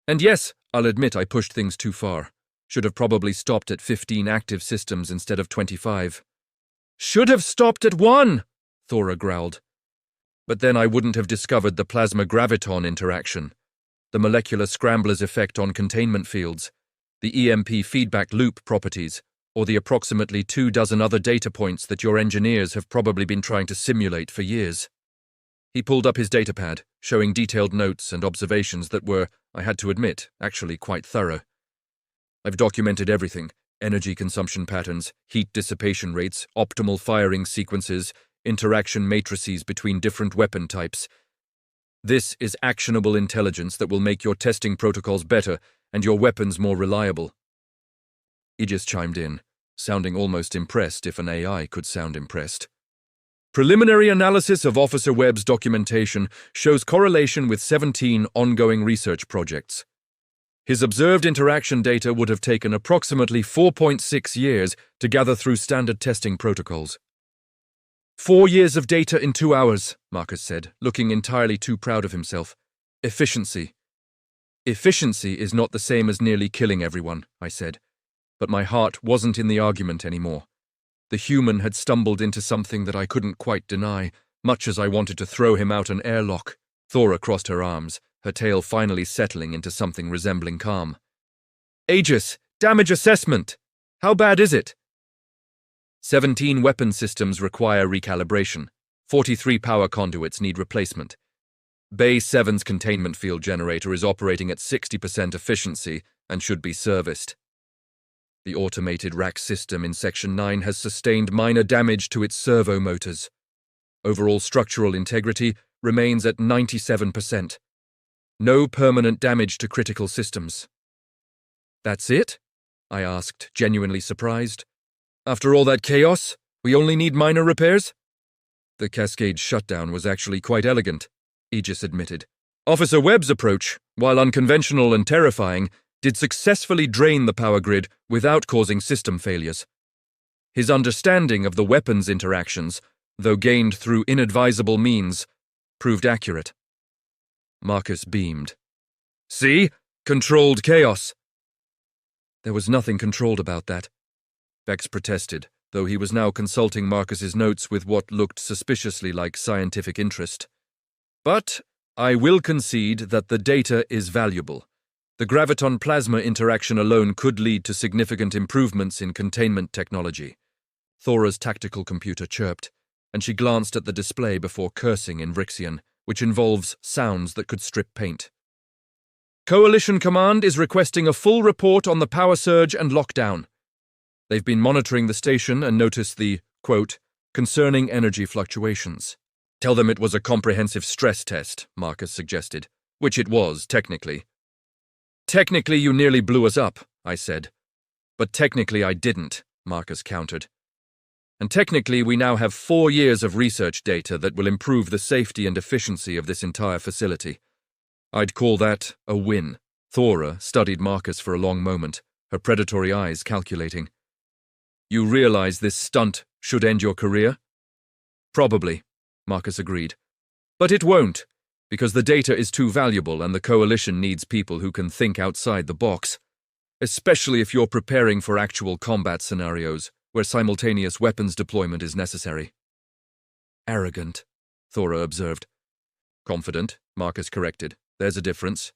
And yes, I'll admit I pushed things too far. Should have probably stopped at 15 active systems instead of 25. Should have stopped at 1, Thora growled. But then I wouldn't have discovered the plasma-graviton interaction, the molecular scramblers effect on containment fields, the EMP feedback loop properties, or the approximately 24 other data points that your engineers have probably been trying to simulate for years. He pulled up his datapad, showing detailed notes and observations that were, I had to admit, actually quite thorough. I've documented everything: energy consumption patterns, heat dissipation rates, optimal firing sequences, interaction matrices between different weapon types. This is actionable intelligence that will make your testing protocols better and your weapons more reliable. Aegis chimed in, sounding almost impressed if an AI could sound impressed. Preliminary analysis of Officer Webb's documentation shows correlation with 17 ongoing research projects. His observed interaction data would have taken approximately 4.6 years to gather through standard testing protocols. 4 years of data in 2 hours, Marcus said, looking entirely too proud of himself. Efficiency. Efficiency is not the same as nearly killing everyone, I said, but my heart wasn't in the argument anymore. The human had stumbled into something that I couldn't quite deny, much as I wanted to throw him out an airlock. Thora crossed her arms, her tail finally settling into something resembling calm. Aegis, damage assessment! How bad is it? 17 weapon systems require recalibration. 43 power conduits need replacement. Bay 7's containment field generator is operating at 60% efficiency and should be serviced. The automated rack system in Section 9 has sustained minor damage to its servo motors. Overall structural integrity remains at 97%. No permanent damage to critical systems. That's it? I asked, genuinely surprised. After all that chaos, we only need minor repairs? The cascade shutdown was actually quite elegant, Aegis admitted. Officer Webb's approach, while unconventional and terrifying, did successfully drain the power grid without causing system failures. His understanding of the weapons interactions, though gained through inadvisable means, proved accurate. Marcus beamed. See? Controlled chaos. There was nothing controlled about that. Vex protested, though he was now consulting Marcus's notes with what looked suspiciously like scientific interest. But I will concede that the data is valuable. The graviton-plasma interaction alone could lead to significant improvements in containment technology. Thora's tactical computer chirped, and she glanced at the display before cursing in Vrixian, which involves sounds that could strip paint. Coalition Command is requesting a full report on the power surge and lockdown. They've been monitoring the station and noticed the, quote, concerning energy fluctuations. Tell them it was a comprehensive stress test, Marcus suggested, which it was, technically. Technically, you nearly blew us up, I said. But technically I didn't, Marcus countered. And technically we now have 4 years of research data that will improve the safety and efficiency of this entire facility. I'd call that a win. Thora studied Marcus for a long moment, her predatory eyes calculating. You realize this stunt should end your career? Probably, Marcus agreed. But it won't, because the data is too valuable and the Coalition needs people who can think outside the box, especially if you're preparing for actual combat scenarios where simultaneous weapons deployment is necessary. Arrogant, Thora observed. Confident, Marcus corrected. There's a difference.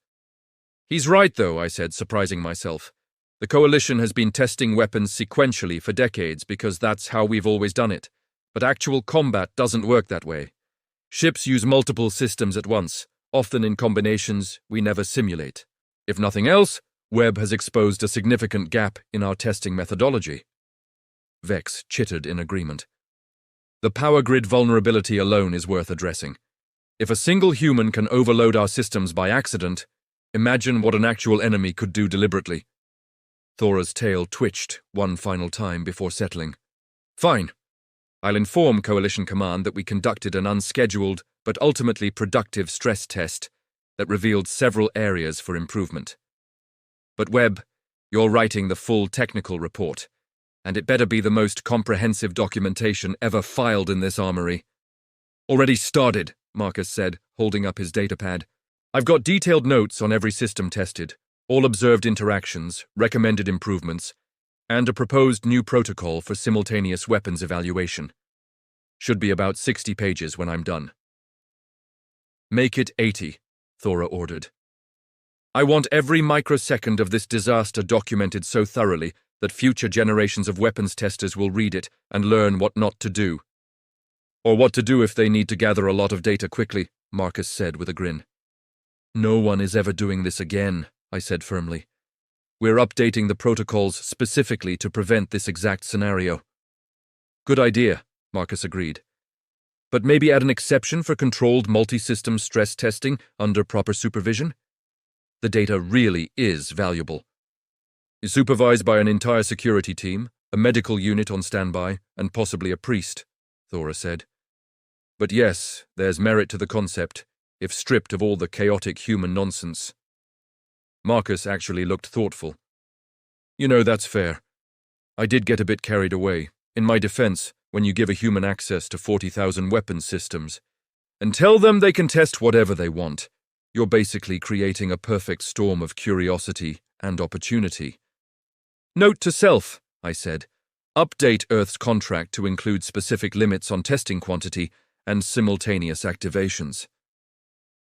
He's right, though, I said, surprising myself. The Coalition has been testing weapons sequentially for decades because that's how we've always done it. But actual combat doesn't work that way. Ships use multiple systems at once, often in combinations we never simulate. If nothing else, Webb has exposed a significant gap in our testing methodology. Vex chittered in agreement. The power grid vulnerability alone is worth addressing. If a single human can overload our systems by accident, imagine what an actual enemy could do deliberately. Thora's tail twitched one final time before settling. Fine. I'll inform Coalition Command that we conducted an unscheduled but ultimately productive stress test that revealed several areas for improvement. But Webb, you're writing the full technical report, and it better be the most comprehensive documentation ever filed in this armory. Already started, Marcus said, holding up his datapad. I've got detailed notes on every system tested, all observed interactions, recommended improvements, and a proposed new protocol for simultaneous weapons evaluation. Should be about 60 pages when I'm done. Make it 80, Thora ordered. I want every microsecond of this disaster documented so thoroughly that future generations of weapons testers will read it and learn what not to do. Or what to do if they need to gather a lot of data quickly, Marcus said with a grin. No one is ever doing this again, I said firmly. We're updating the protocols specifically to prevent this exact scenario. Good idea, Marcus agreed. But maybe add an exception for controlled multi-system stress testing under proper supervision? The data really is valuable. Is supervised by an entire security team, a medical unit on standby, and possibly a priest, Thora said. But yes, there's merit to the concept, if stripped of all the chaotic human nonsense. Marcus actually looked thoughtful. You know, that's fair. I did get a bit carried away. In my defense, when you give a human access to 40,000 weapons systems, and tell them they can test whatever they want, you're basically creating a perfect storm of curiosity and opportunity. Note to self, I said. Update Earth's contract to include specific limits on testing quantity and simultaneous activations.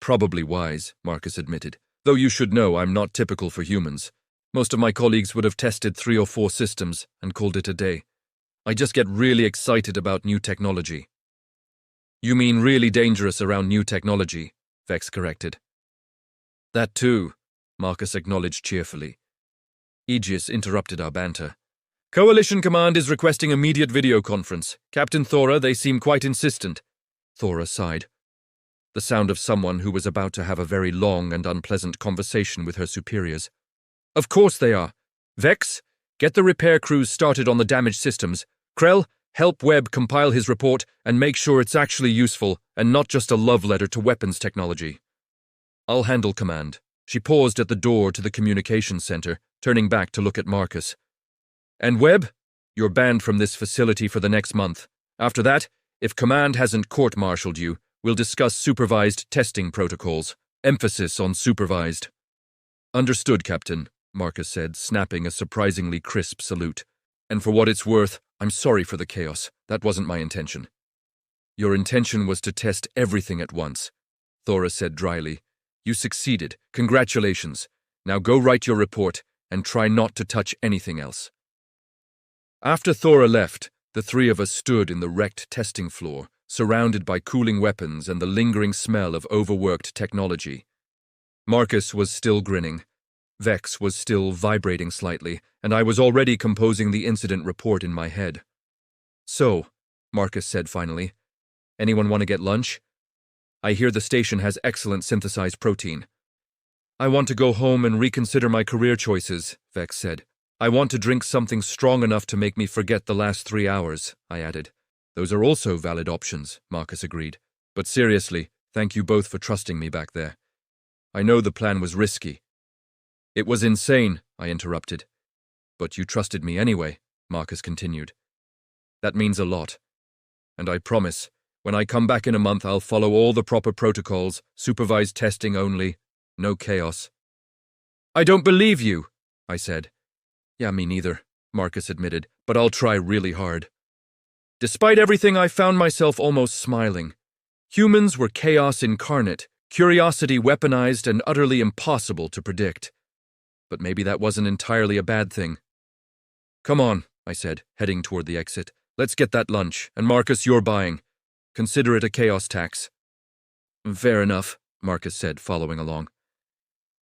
Probably wise, Marcus admitted. Though you should know I'm not typical for humans. Most of my colleagues would have tested 3 or 4 systems and called it a day. I just get really excited about new technology. You mean really dangerous around new technology, Vex corrected. That too, Marcus acknowledged cheerfully. Aegis interrupted our banter. Coalition Command is requesting immediate video conference. Captain Thora, they seem quite insistent. Thora sighed. The sound of someone who was about to have a very long and unpleasant conversation with her superiors. Of course they are. Vex, get the repair crews started on the damaged systems. Krell, help Webb compile his report and make sure it's actually useful and not just a love letter to weapons technology. I'll handle command. She paused at the door to the communications center, turning back to look at Marcus. And Webb, you're banned from this facility for the next month. After that, if command hasn't court-martialed you, we'll discuss supervised testing protocols. Emphasis on supervised. Understood, Captain, Marcus said, snapping a surprisingly crisp salute. And for what it's worth, I'm sorry for the chaos. That wasn't my intention. Your intention was to test everything at once, Thora said dryly. You succeeded. Congratulations. Now go write your report and try not to touch anything else. After Thora left, the The three of us stood in the wrecked testing floor, surrounded by cooling weapons and the lingering smell of overworked technology. Marcus was still grinning. Vex was still vibrating slightly, and I was already composing the incident report in my head. "So," Marcus said finally, "anyone want to get lunch? I hear the station has excellent synthesized protein." "I want to go home and reconsider my career choices," Vex said. "I want to drink something strong enough to make me forget the last 3 hours," I added. "Those are also valid options," Marcus agreed. "But seriously, thank you both for trusting me back there. I know the plan was risky." "It was insane," I interrupted. "But you trusted me anyway," Marcus continued. "That means a lot. And I promise, when I come back in a month, I'll follow all the proper protocols, supervised testing only, no chaos." "I don't believe you," I said. "Yeah, me neither," Marcus admitted, "but I'll try really hard." Despite everything, I found myself almost smiling. Humans were chaos incarnate, curiosity weaponized, and utterly impossible to predict. But maybe that wasn't entirely a bad thing. "Come on," I said, heading toward the exit. "Let's get that lunch, and Marcus, you're buying. Consider it a chaos tax." "Fair enough," Marcus said, following along.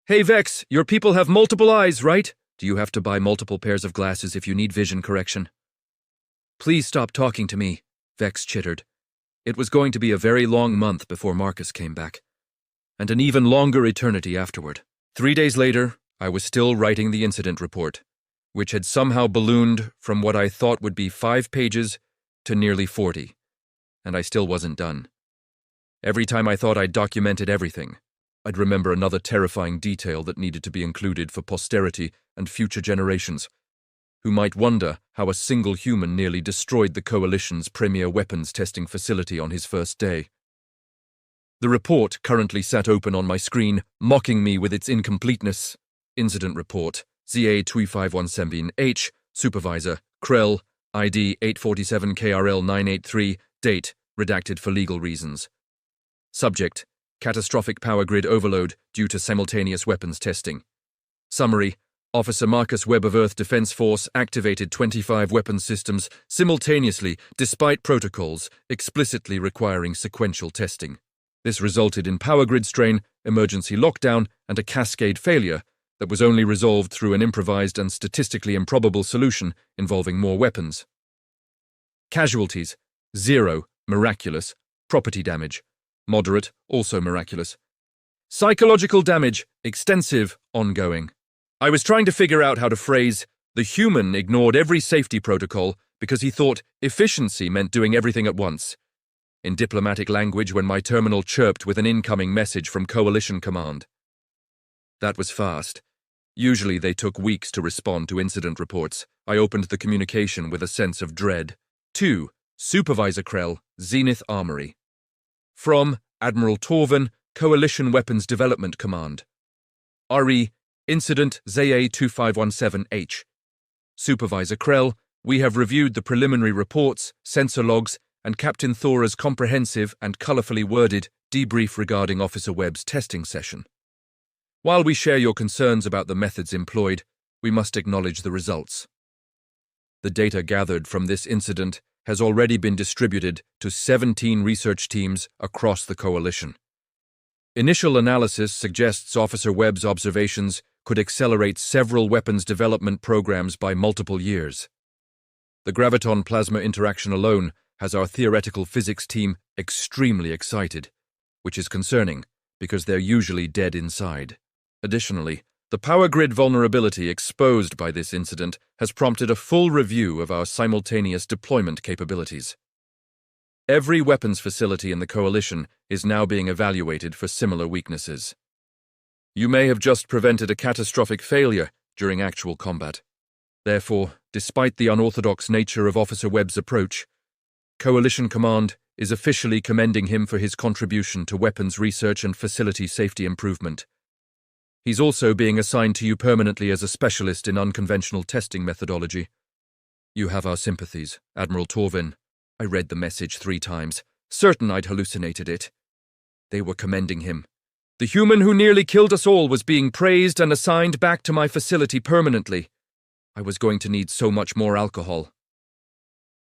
"Hey Vex, your people have multiple eyes, right? Do you have to buy multiple pairs of glasses if you need vision correction?" "Please stop talking to me," Vex chittered. It was going to be a very long month before Marcus came back, and an even longer eternity afterward. 3 days later, I was still writing the incident report, which had somehow ballooned from what I thought would be 5 pages to nearly 40, and I still wasn't done. Every time I thought I'd documented everything, I'd remember another terrifying detail that needed to be included for posterity and future generations, who might wonder how a single human nearly destroyed the Coalition's premier weapons testing facility on his first day. The report currently sat open on my screen, mocking me with its incompleteness. Incident Report, ZA2517H, Supervisor, Krell, ID 847KRL983, date, redacted for legal reasons. Subject, catastrophic power grid overload due to simultaneous weapons testing. Summary, Officer Marcus Webb of Earth Defense Force activated 25 weapons systems simultaneously despite protocols explicitly requiring sequential testing. This resulted in power grid strain, emergency lockdown, and a cascade failure that was only resolved through an improvised and statistically improbable solution involving more weapons. Casualties, 0, miraculous. Property damage, moderate, also miraculous. Psychological damage, extensive, ongoing. I was trying to figure out how to phrase, the human ignored every safety protocol because he thought efficiency meant doing everything at once. In diplomatic language, when my terminal chirped with an incoming message from Coalition Command. That was fast. Usually they took weeks to respond to incident reports. I opened the communication with a sense of dread. 2. Supervisor Krell, Zenith Armory. From Admiral Torvin, Coalition Weapons Development Command. RE, Incident ZA2517H. Supervisor Krell, we have reviewed the preliminary reports, sensor logs, and Captain Thora's comprehensive and colorfully worded debrief regarding Officer Webb's testing session. While we share your concerns about the methods employed, we must acknowledge the results. The data gathered from this incident has already been distributed to 17 research teams across the Coalition. Initial analysis suggests Officer Webb's observations could accelerate several weapons development programs by multiple years. The graviton-plasma interaction alone has our theoretical physics team extremely excited, which is concerning because they're usually dead inside. Additionally, the power grid vulnerability exposed by this incident has prompted a full review of our simultaneous deployment capabilities. Every weapons facility in the Coalition is now being evaluated for similar weaknesses. You may have just prevented a catastrophic failure during actual combat. Therefore, despite the unorthodox nature of Officer Webb's approach, Coalition Command is officially commending him for his contribution to weapons research and facility safety improvement. He's also being assigned to you permanently as a specialist in unconventional testing methodology. You have our sympathies, Admiral Torvin. I read the message 3 times, certain I'd hallucinated it. They were commending him. The human who nearly killed us all was being praised and assigned back to my facility permanently. I was going to need so much more alcohol.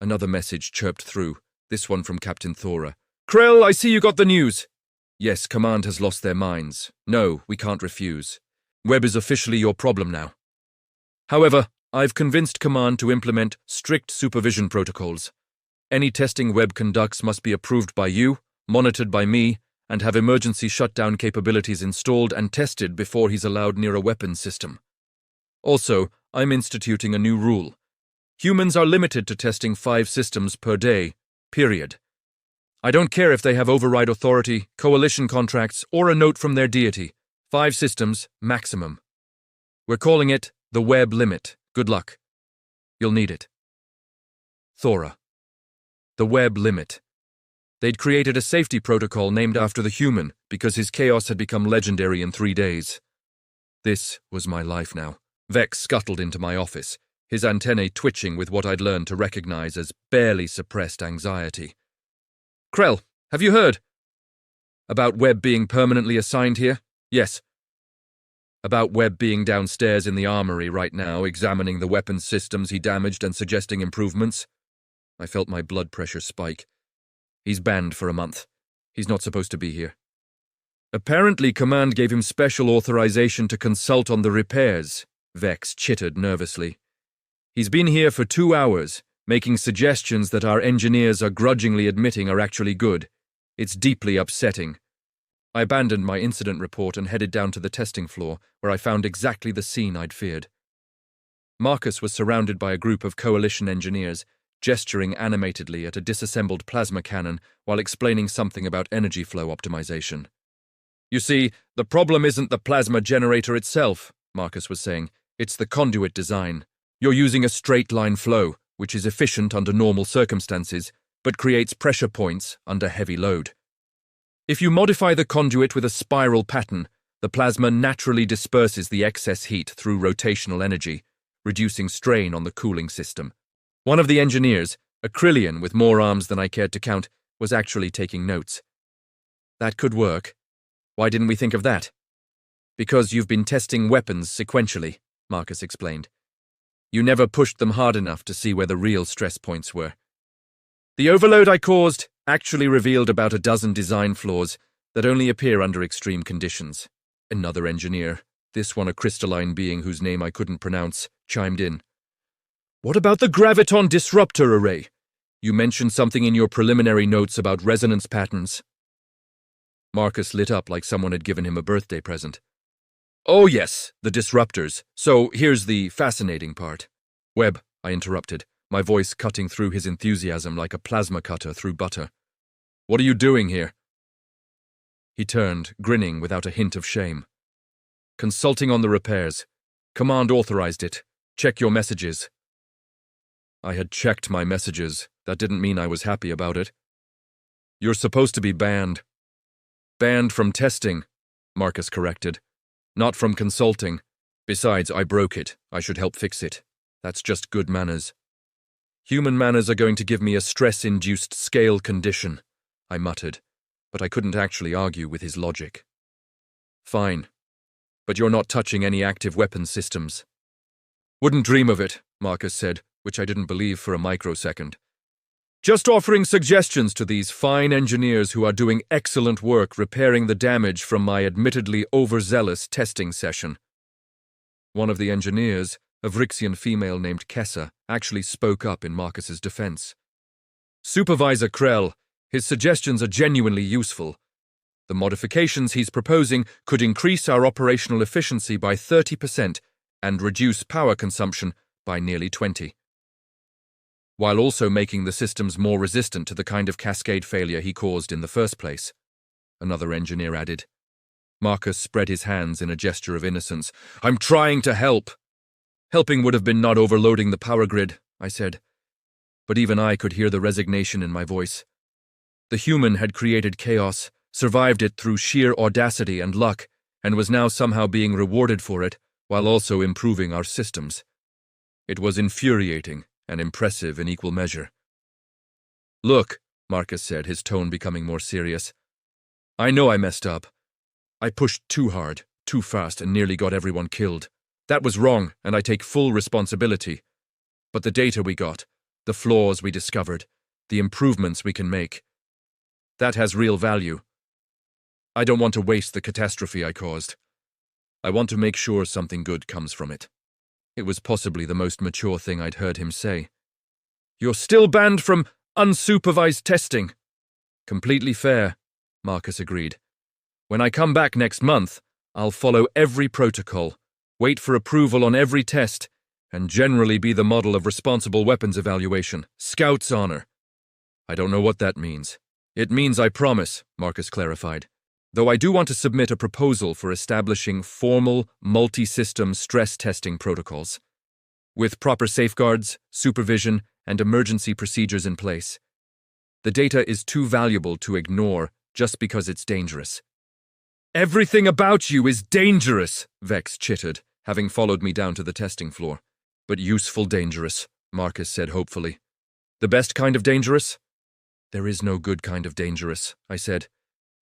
Another message chirped through, this one from Captain Thora. Krell, I see you got the news. Yes, Command has lost their minds. No, we can't refuse. Webb is officially your problem now. However, I've convinced Command to implement strict supervision protocols. Any testing Webb conducts must be approved by you, monitored by me, and have emergency shutdown capabilities installed and tested before he's allowed near a weapons system. Also, I'm instituting a new rule. Humans are limited to testing 5 systems per day, period. I don't care if they have override authority, coalition contracts, or a note from their deity. 5 systems, maximum. We're calling it the Webb Limit. Good luck. You'll need it. Thora. The Webb Limit. They'd created a safety protocol named after the human because his chaos had become legendary in 3 days. This was my life now. Vex scuttled into my office, his antennae twitching with what I'd learned to recognize as barely suppressed anxiety. Krell, have you heard? About Webb being permanently assigned here? Yes. About Webb being downstairs in the Armory right now, examining the weapons systems he damaged and suggesting improvements? I felt my blood pressure spike. He's banned for a month. He's not supposed to be here. Apparently, Command gave him special authorization to consult on the repairs, Vex chittered nervously. He's been here for 2 hours, making suggestions that our engineers are grudgingly admitting are actually good. It's deeply upsetting. I abandoned my incident report and headed down to the testing floor, where I found exactly the scene I'd feared. Marcus was surrounded by a group of coalition engineers, gesturing animatedly at a disassembled plasma cannon while explaining something about energy flow optimization. You see, the problem isn't the plasma generator itself, Marcus was saying. It's the conduit design. You're using a straight-line flow, which is efficient under normal circumstances, but creates pressure points under heavy load. If you modify the conduit with a spiral pattern, the plasma naturally disperses the excess heat through rotational energy, reducing strain on the cooling system. One of the engineers, a Krillian with more arms than I cared to count, was actually taking notes. That could work. Why didn't we think of that? Because you've been testing weapons sequentially, Marcus explained. You never pushed them hard enough to see where the real stress points were. The overload I caused actually revealed about a dozen design flaws that only appear under extreme conditions. Another engineer, this one a crystalline being whose name I couldn't pronounce, chimed in. What about the graviton disruptor array? You mentioned something in your preliminary notes about resonance patterns. Marcus lit up like someone had given him a birthday present. Oh yes, the disruptors. So here's the fascinating part. Webb, I interrupted, my voice cutting through his enthusiasm like a plasma cutter through butter. What are you doing here? He turned, grinning without a hint of shame. Consulting on the repairs. Command authorized it. Check your messages. I had checked my messages. That didn't mean I was happy about it. You're supposed to be banned. Banned from testing, Marcus corrected. Not from consulting. Besides, I broke it. I should help fix it. That's just good manners. Human manners are going to give me a stress-induced scale condition, I muttered, but I couldn't actually argue with his logic. Fine. But you're not touching any active weapons systems. Wouldn't dream of it, Marcus said, which I didn't believe for a microsecond. Just offering suggestions to these fine engineers who are doing excellent work repairing the damage from my admittedly overzealous testing session. One of the engineers, a Vrixian female named Kessa, actually spoke up in Marcus's defense. Supervisor Krell, his suggestions are genuinely useful. The modifications he's proposing could increase our operational efficiency by 30% and reduce power consumption by nearly 20%. While also making the systems more resistant to the kind of cascade failure he caused in the first place, another engineer added. Marcus spread his hands in a gesture of innocence. I'm trying to help. Helping would have been not overloading the power grid, I said. But even I could hear the resignation in my voice. The human had created chaos, survived it through sheer audacity and luck, and was now somehow being rewarded for it, while also improving our systems. It was infuriating and impressive in equal measure. Look, Marcus said, his tone becoming more serious. I know I messed up. I pushed too hard, too fast, and nearly got everyone killed. That was wrong, and I take full responsibility. But the data we got, The flaws we discovered, the improvements we can make. That has real value. I don't want to waste the catastrophe I caused. I want to make sure something good comes from it. It was possibly the most mature thing I'd heard him say. You're still banned from unsupervised testing. Completely fair, Marcus agreed. When I come back next month, I'll follow every protocol, wait for approval on every test, and generally be the model of responsible weapons evaluation, Scout's honor. I don't know what that means. It means I promise, Marcus clarified. Though I do want to submit a proposal for establishing formal, multi-system stress testing protocols, with proper safeguards, supervision, and emergency procedures in place. The data is too valuable to ignore just because it's dangerous. Everything about you is dangerous, Vex chittered, having followed me down to the testing floor. But useful dangerous, Marcus said hopefully. The best kind of dangerous? There is no good kind of dangerous, I said,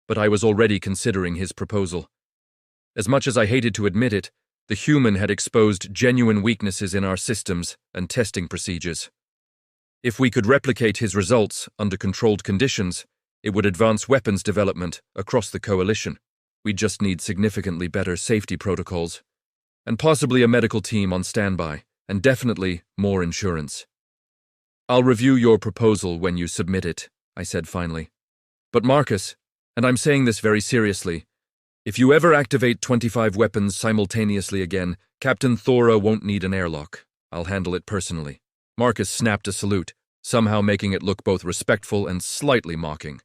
but I was already considering his proposal. As much as I hated to admit it, the human had exposed genuine weaknesses in our systems and testing procedures. If we could replicate his results under controlled conditions, it would advance weapons development across the coalition. We'd just need significantly better safety protocols, and possibly a medical team on standby, and definitely more insurance. I'll review your proposal when you submit it, I said finally. But Marcus, and I'm saying this very seriously, if you ever activate 25 weapons simultaneously again, Captain Thora won't need an airlock. I'll handle it personally. Marcus snapped a salute, somehow making it look both respectful and slightly mocking.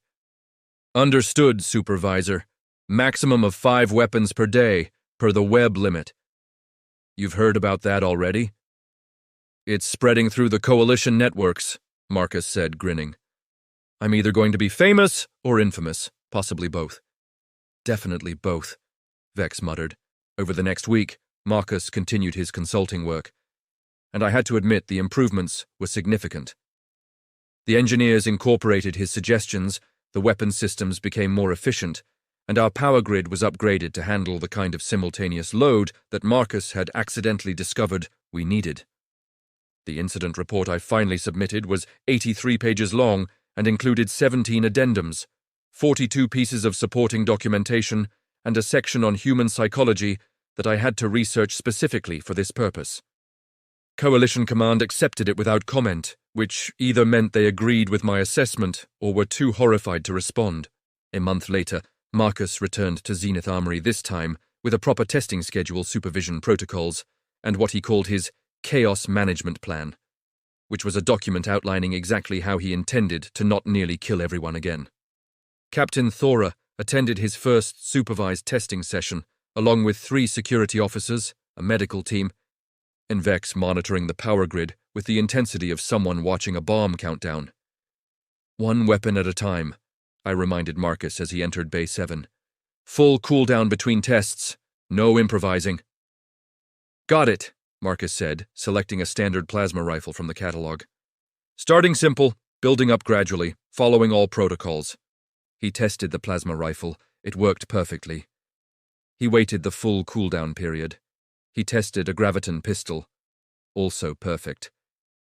Understood, Supervisor. Maximum of 5 weapons per day, per the web limit. You've heard about that already? It's spreading through the coalition networks, Marcus said, grinning. I'm either going to be famous or infamous, possibly both. Definitely both, Vex muttered. Over the next week, Marcus continued his consulting work, and I had to admit the improvements were significant. The engineers incorporated his suggestions, the weapon systems became more efficient, and our power grid was upgraded to handle the kind of simultaneous load that Marcus had accidentally discovered we needed. The incident report I finally submitted was 83 pages long and included 17 addendums, 42 pieces of supporting documentation, and a section on human psychology that I had to research specifically for this purpose. Coalition Command accepted it without comment, which either meant they agreed with my assessment or were too horrified to respond. A month later, Marcus returned to Zenith Armory this time with a proper testing schedule, supervision protocols, and what he called his chaos management plan, which was a document outlining exactly how he intended to not nearly kill everyone again. Captain Thora attended his first supervised testing session, along with 3 security officers, a medical team, and Vex monitoring the power grid with the intensity of someone watching a bomb countdown. 1 weapon at a time, I reminded Marcus as he entered Bay 7. Full cooldown between tests, no improvising. Got it, Marcus said, selecting a standard plasma rifle from the catalog. Starting simple, building up gradually, following all protocols. He tested the plasma rifle. It worked perfectly. He waited the full cooldown period. He tested a graviton pistol. Also perfect.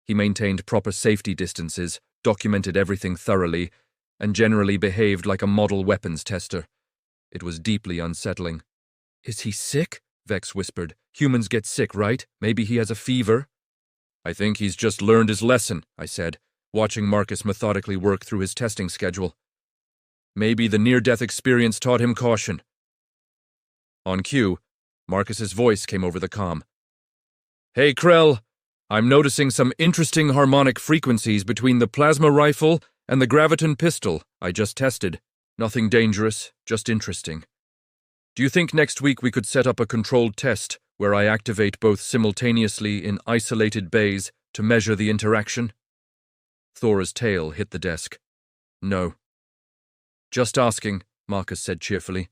He maintained proper safety distances, documented everything thoroughly, and generally behaved like a model weapons tester. It was deeply unsettling. Is he sick? Vex whispered. Humans get sick, right? Maybe he has a fever? I think he's just learned his lesson, I said, watching Marcus methodically work through his testing schedule. Maybe the near-death experience taught him caution. On cue, Marcus's voice came over the comm. Hey, Krell, I'm noticing some interesting harmonic frequencies between the plasma rifle and the graviton pistol I just tested. Nothing dangerous, just interesting. Do you think next week we could set up a controlled test where I activate both simultaneously in isolated bays to measure the interaction? Thora's tail hit the desk. No. Just asking, Marcus said cheerfully.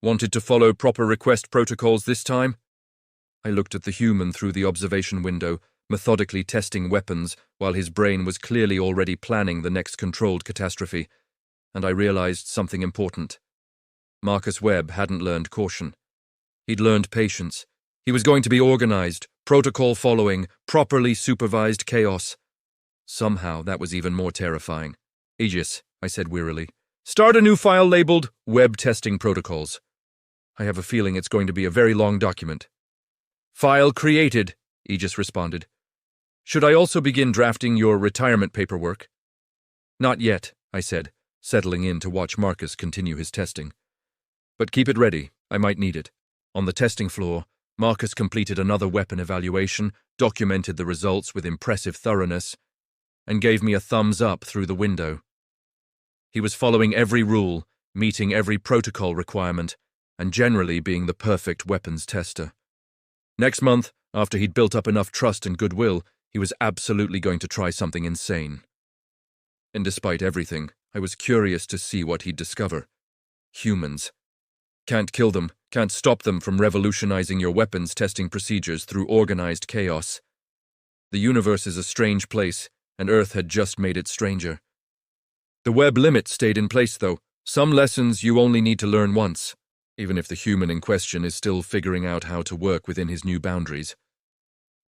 Wanted to follow proper request protocols this time? I looked at the human through the observation window, methodically testing weapons while his brain was clearly already planning the next controlled catastrophe, and I realized something important. Marcus Webb hadn't learned caution. He'd learned patience. He was going to be organized, protocol following, properly supervised chaos. Somehow, that was even more terrifying. Aegis, I said wearily. Start a new file labeled Web Testing Protocols. I have a feeling it's going to be a very long document. File created, Aegis responded. Should I also begin drafting your retirement paperwork? Not yet, I said, settling in to watch Marcus continue his testing. But keep it ready, I might need it. On the testing floor, Marcus completed another weapon evaluation, documented the results with impressive thoroughness, and gave me a thumbs up through the window. He was following every rule, meeting every protocol requirement, and generally being the perfect weapons tester. Next month, after he'd built up enough trust and goodwill, he was absolutely going to try something insane. And despite everything, I was curious to see what he'd discover. Humans. Can't kill them, can't stop them from revolutionizing your weapons testing procedures through organized chaos. The universe is a strange place, and Earth had just made it stranger. The web limit stayed in place, though. Some lessons you only need to learn once, even if the human in question is still figuring out how to work within his new boundaries.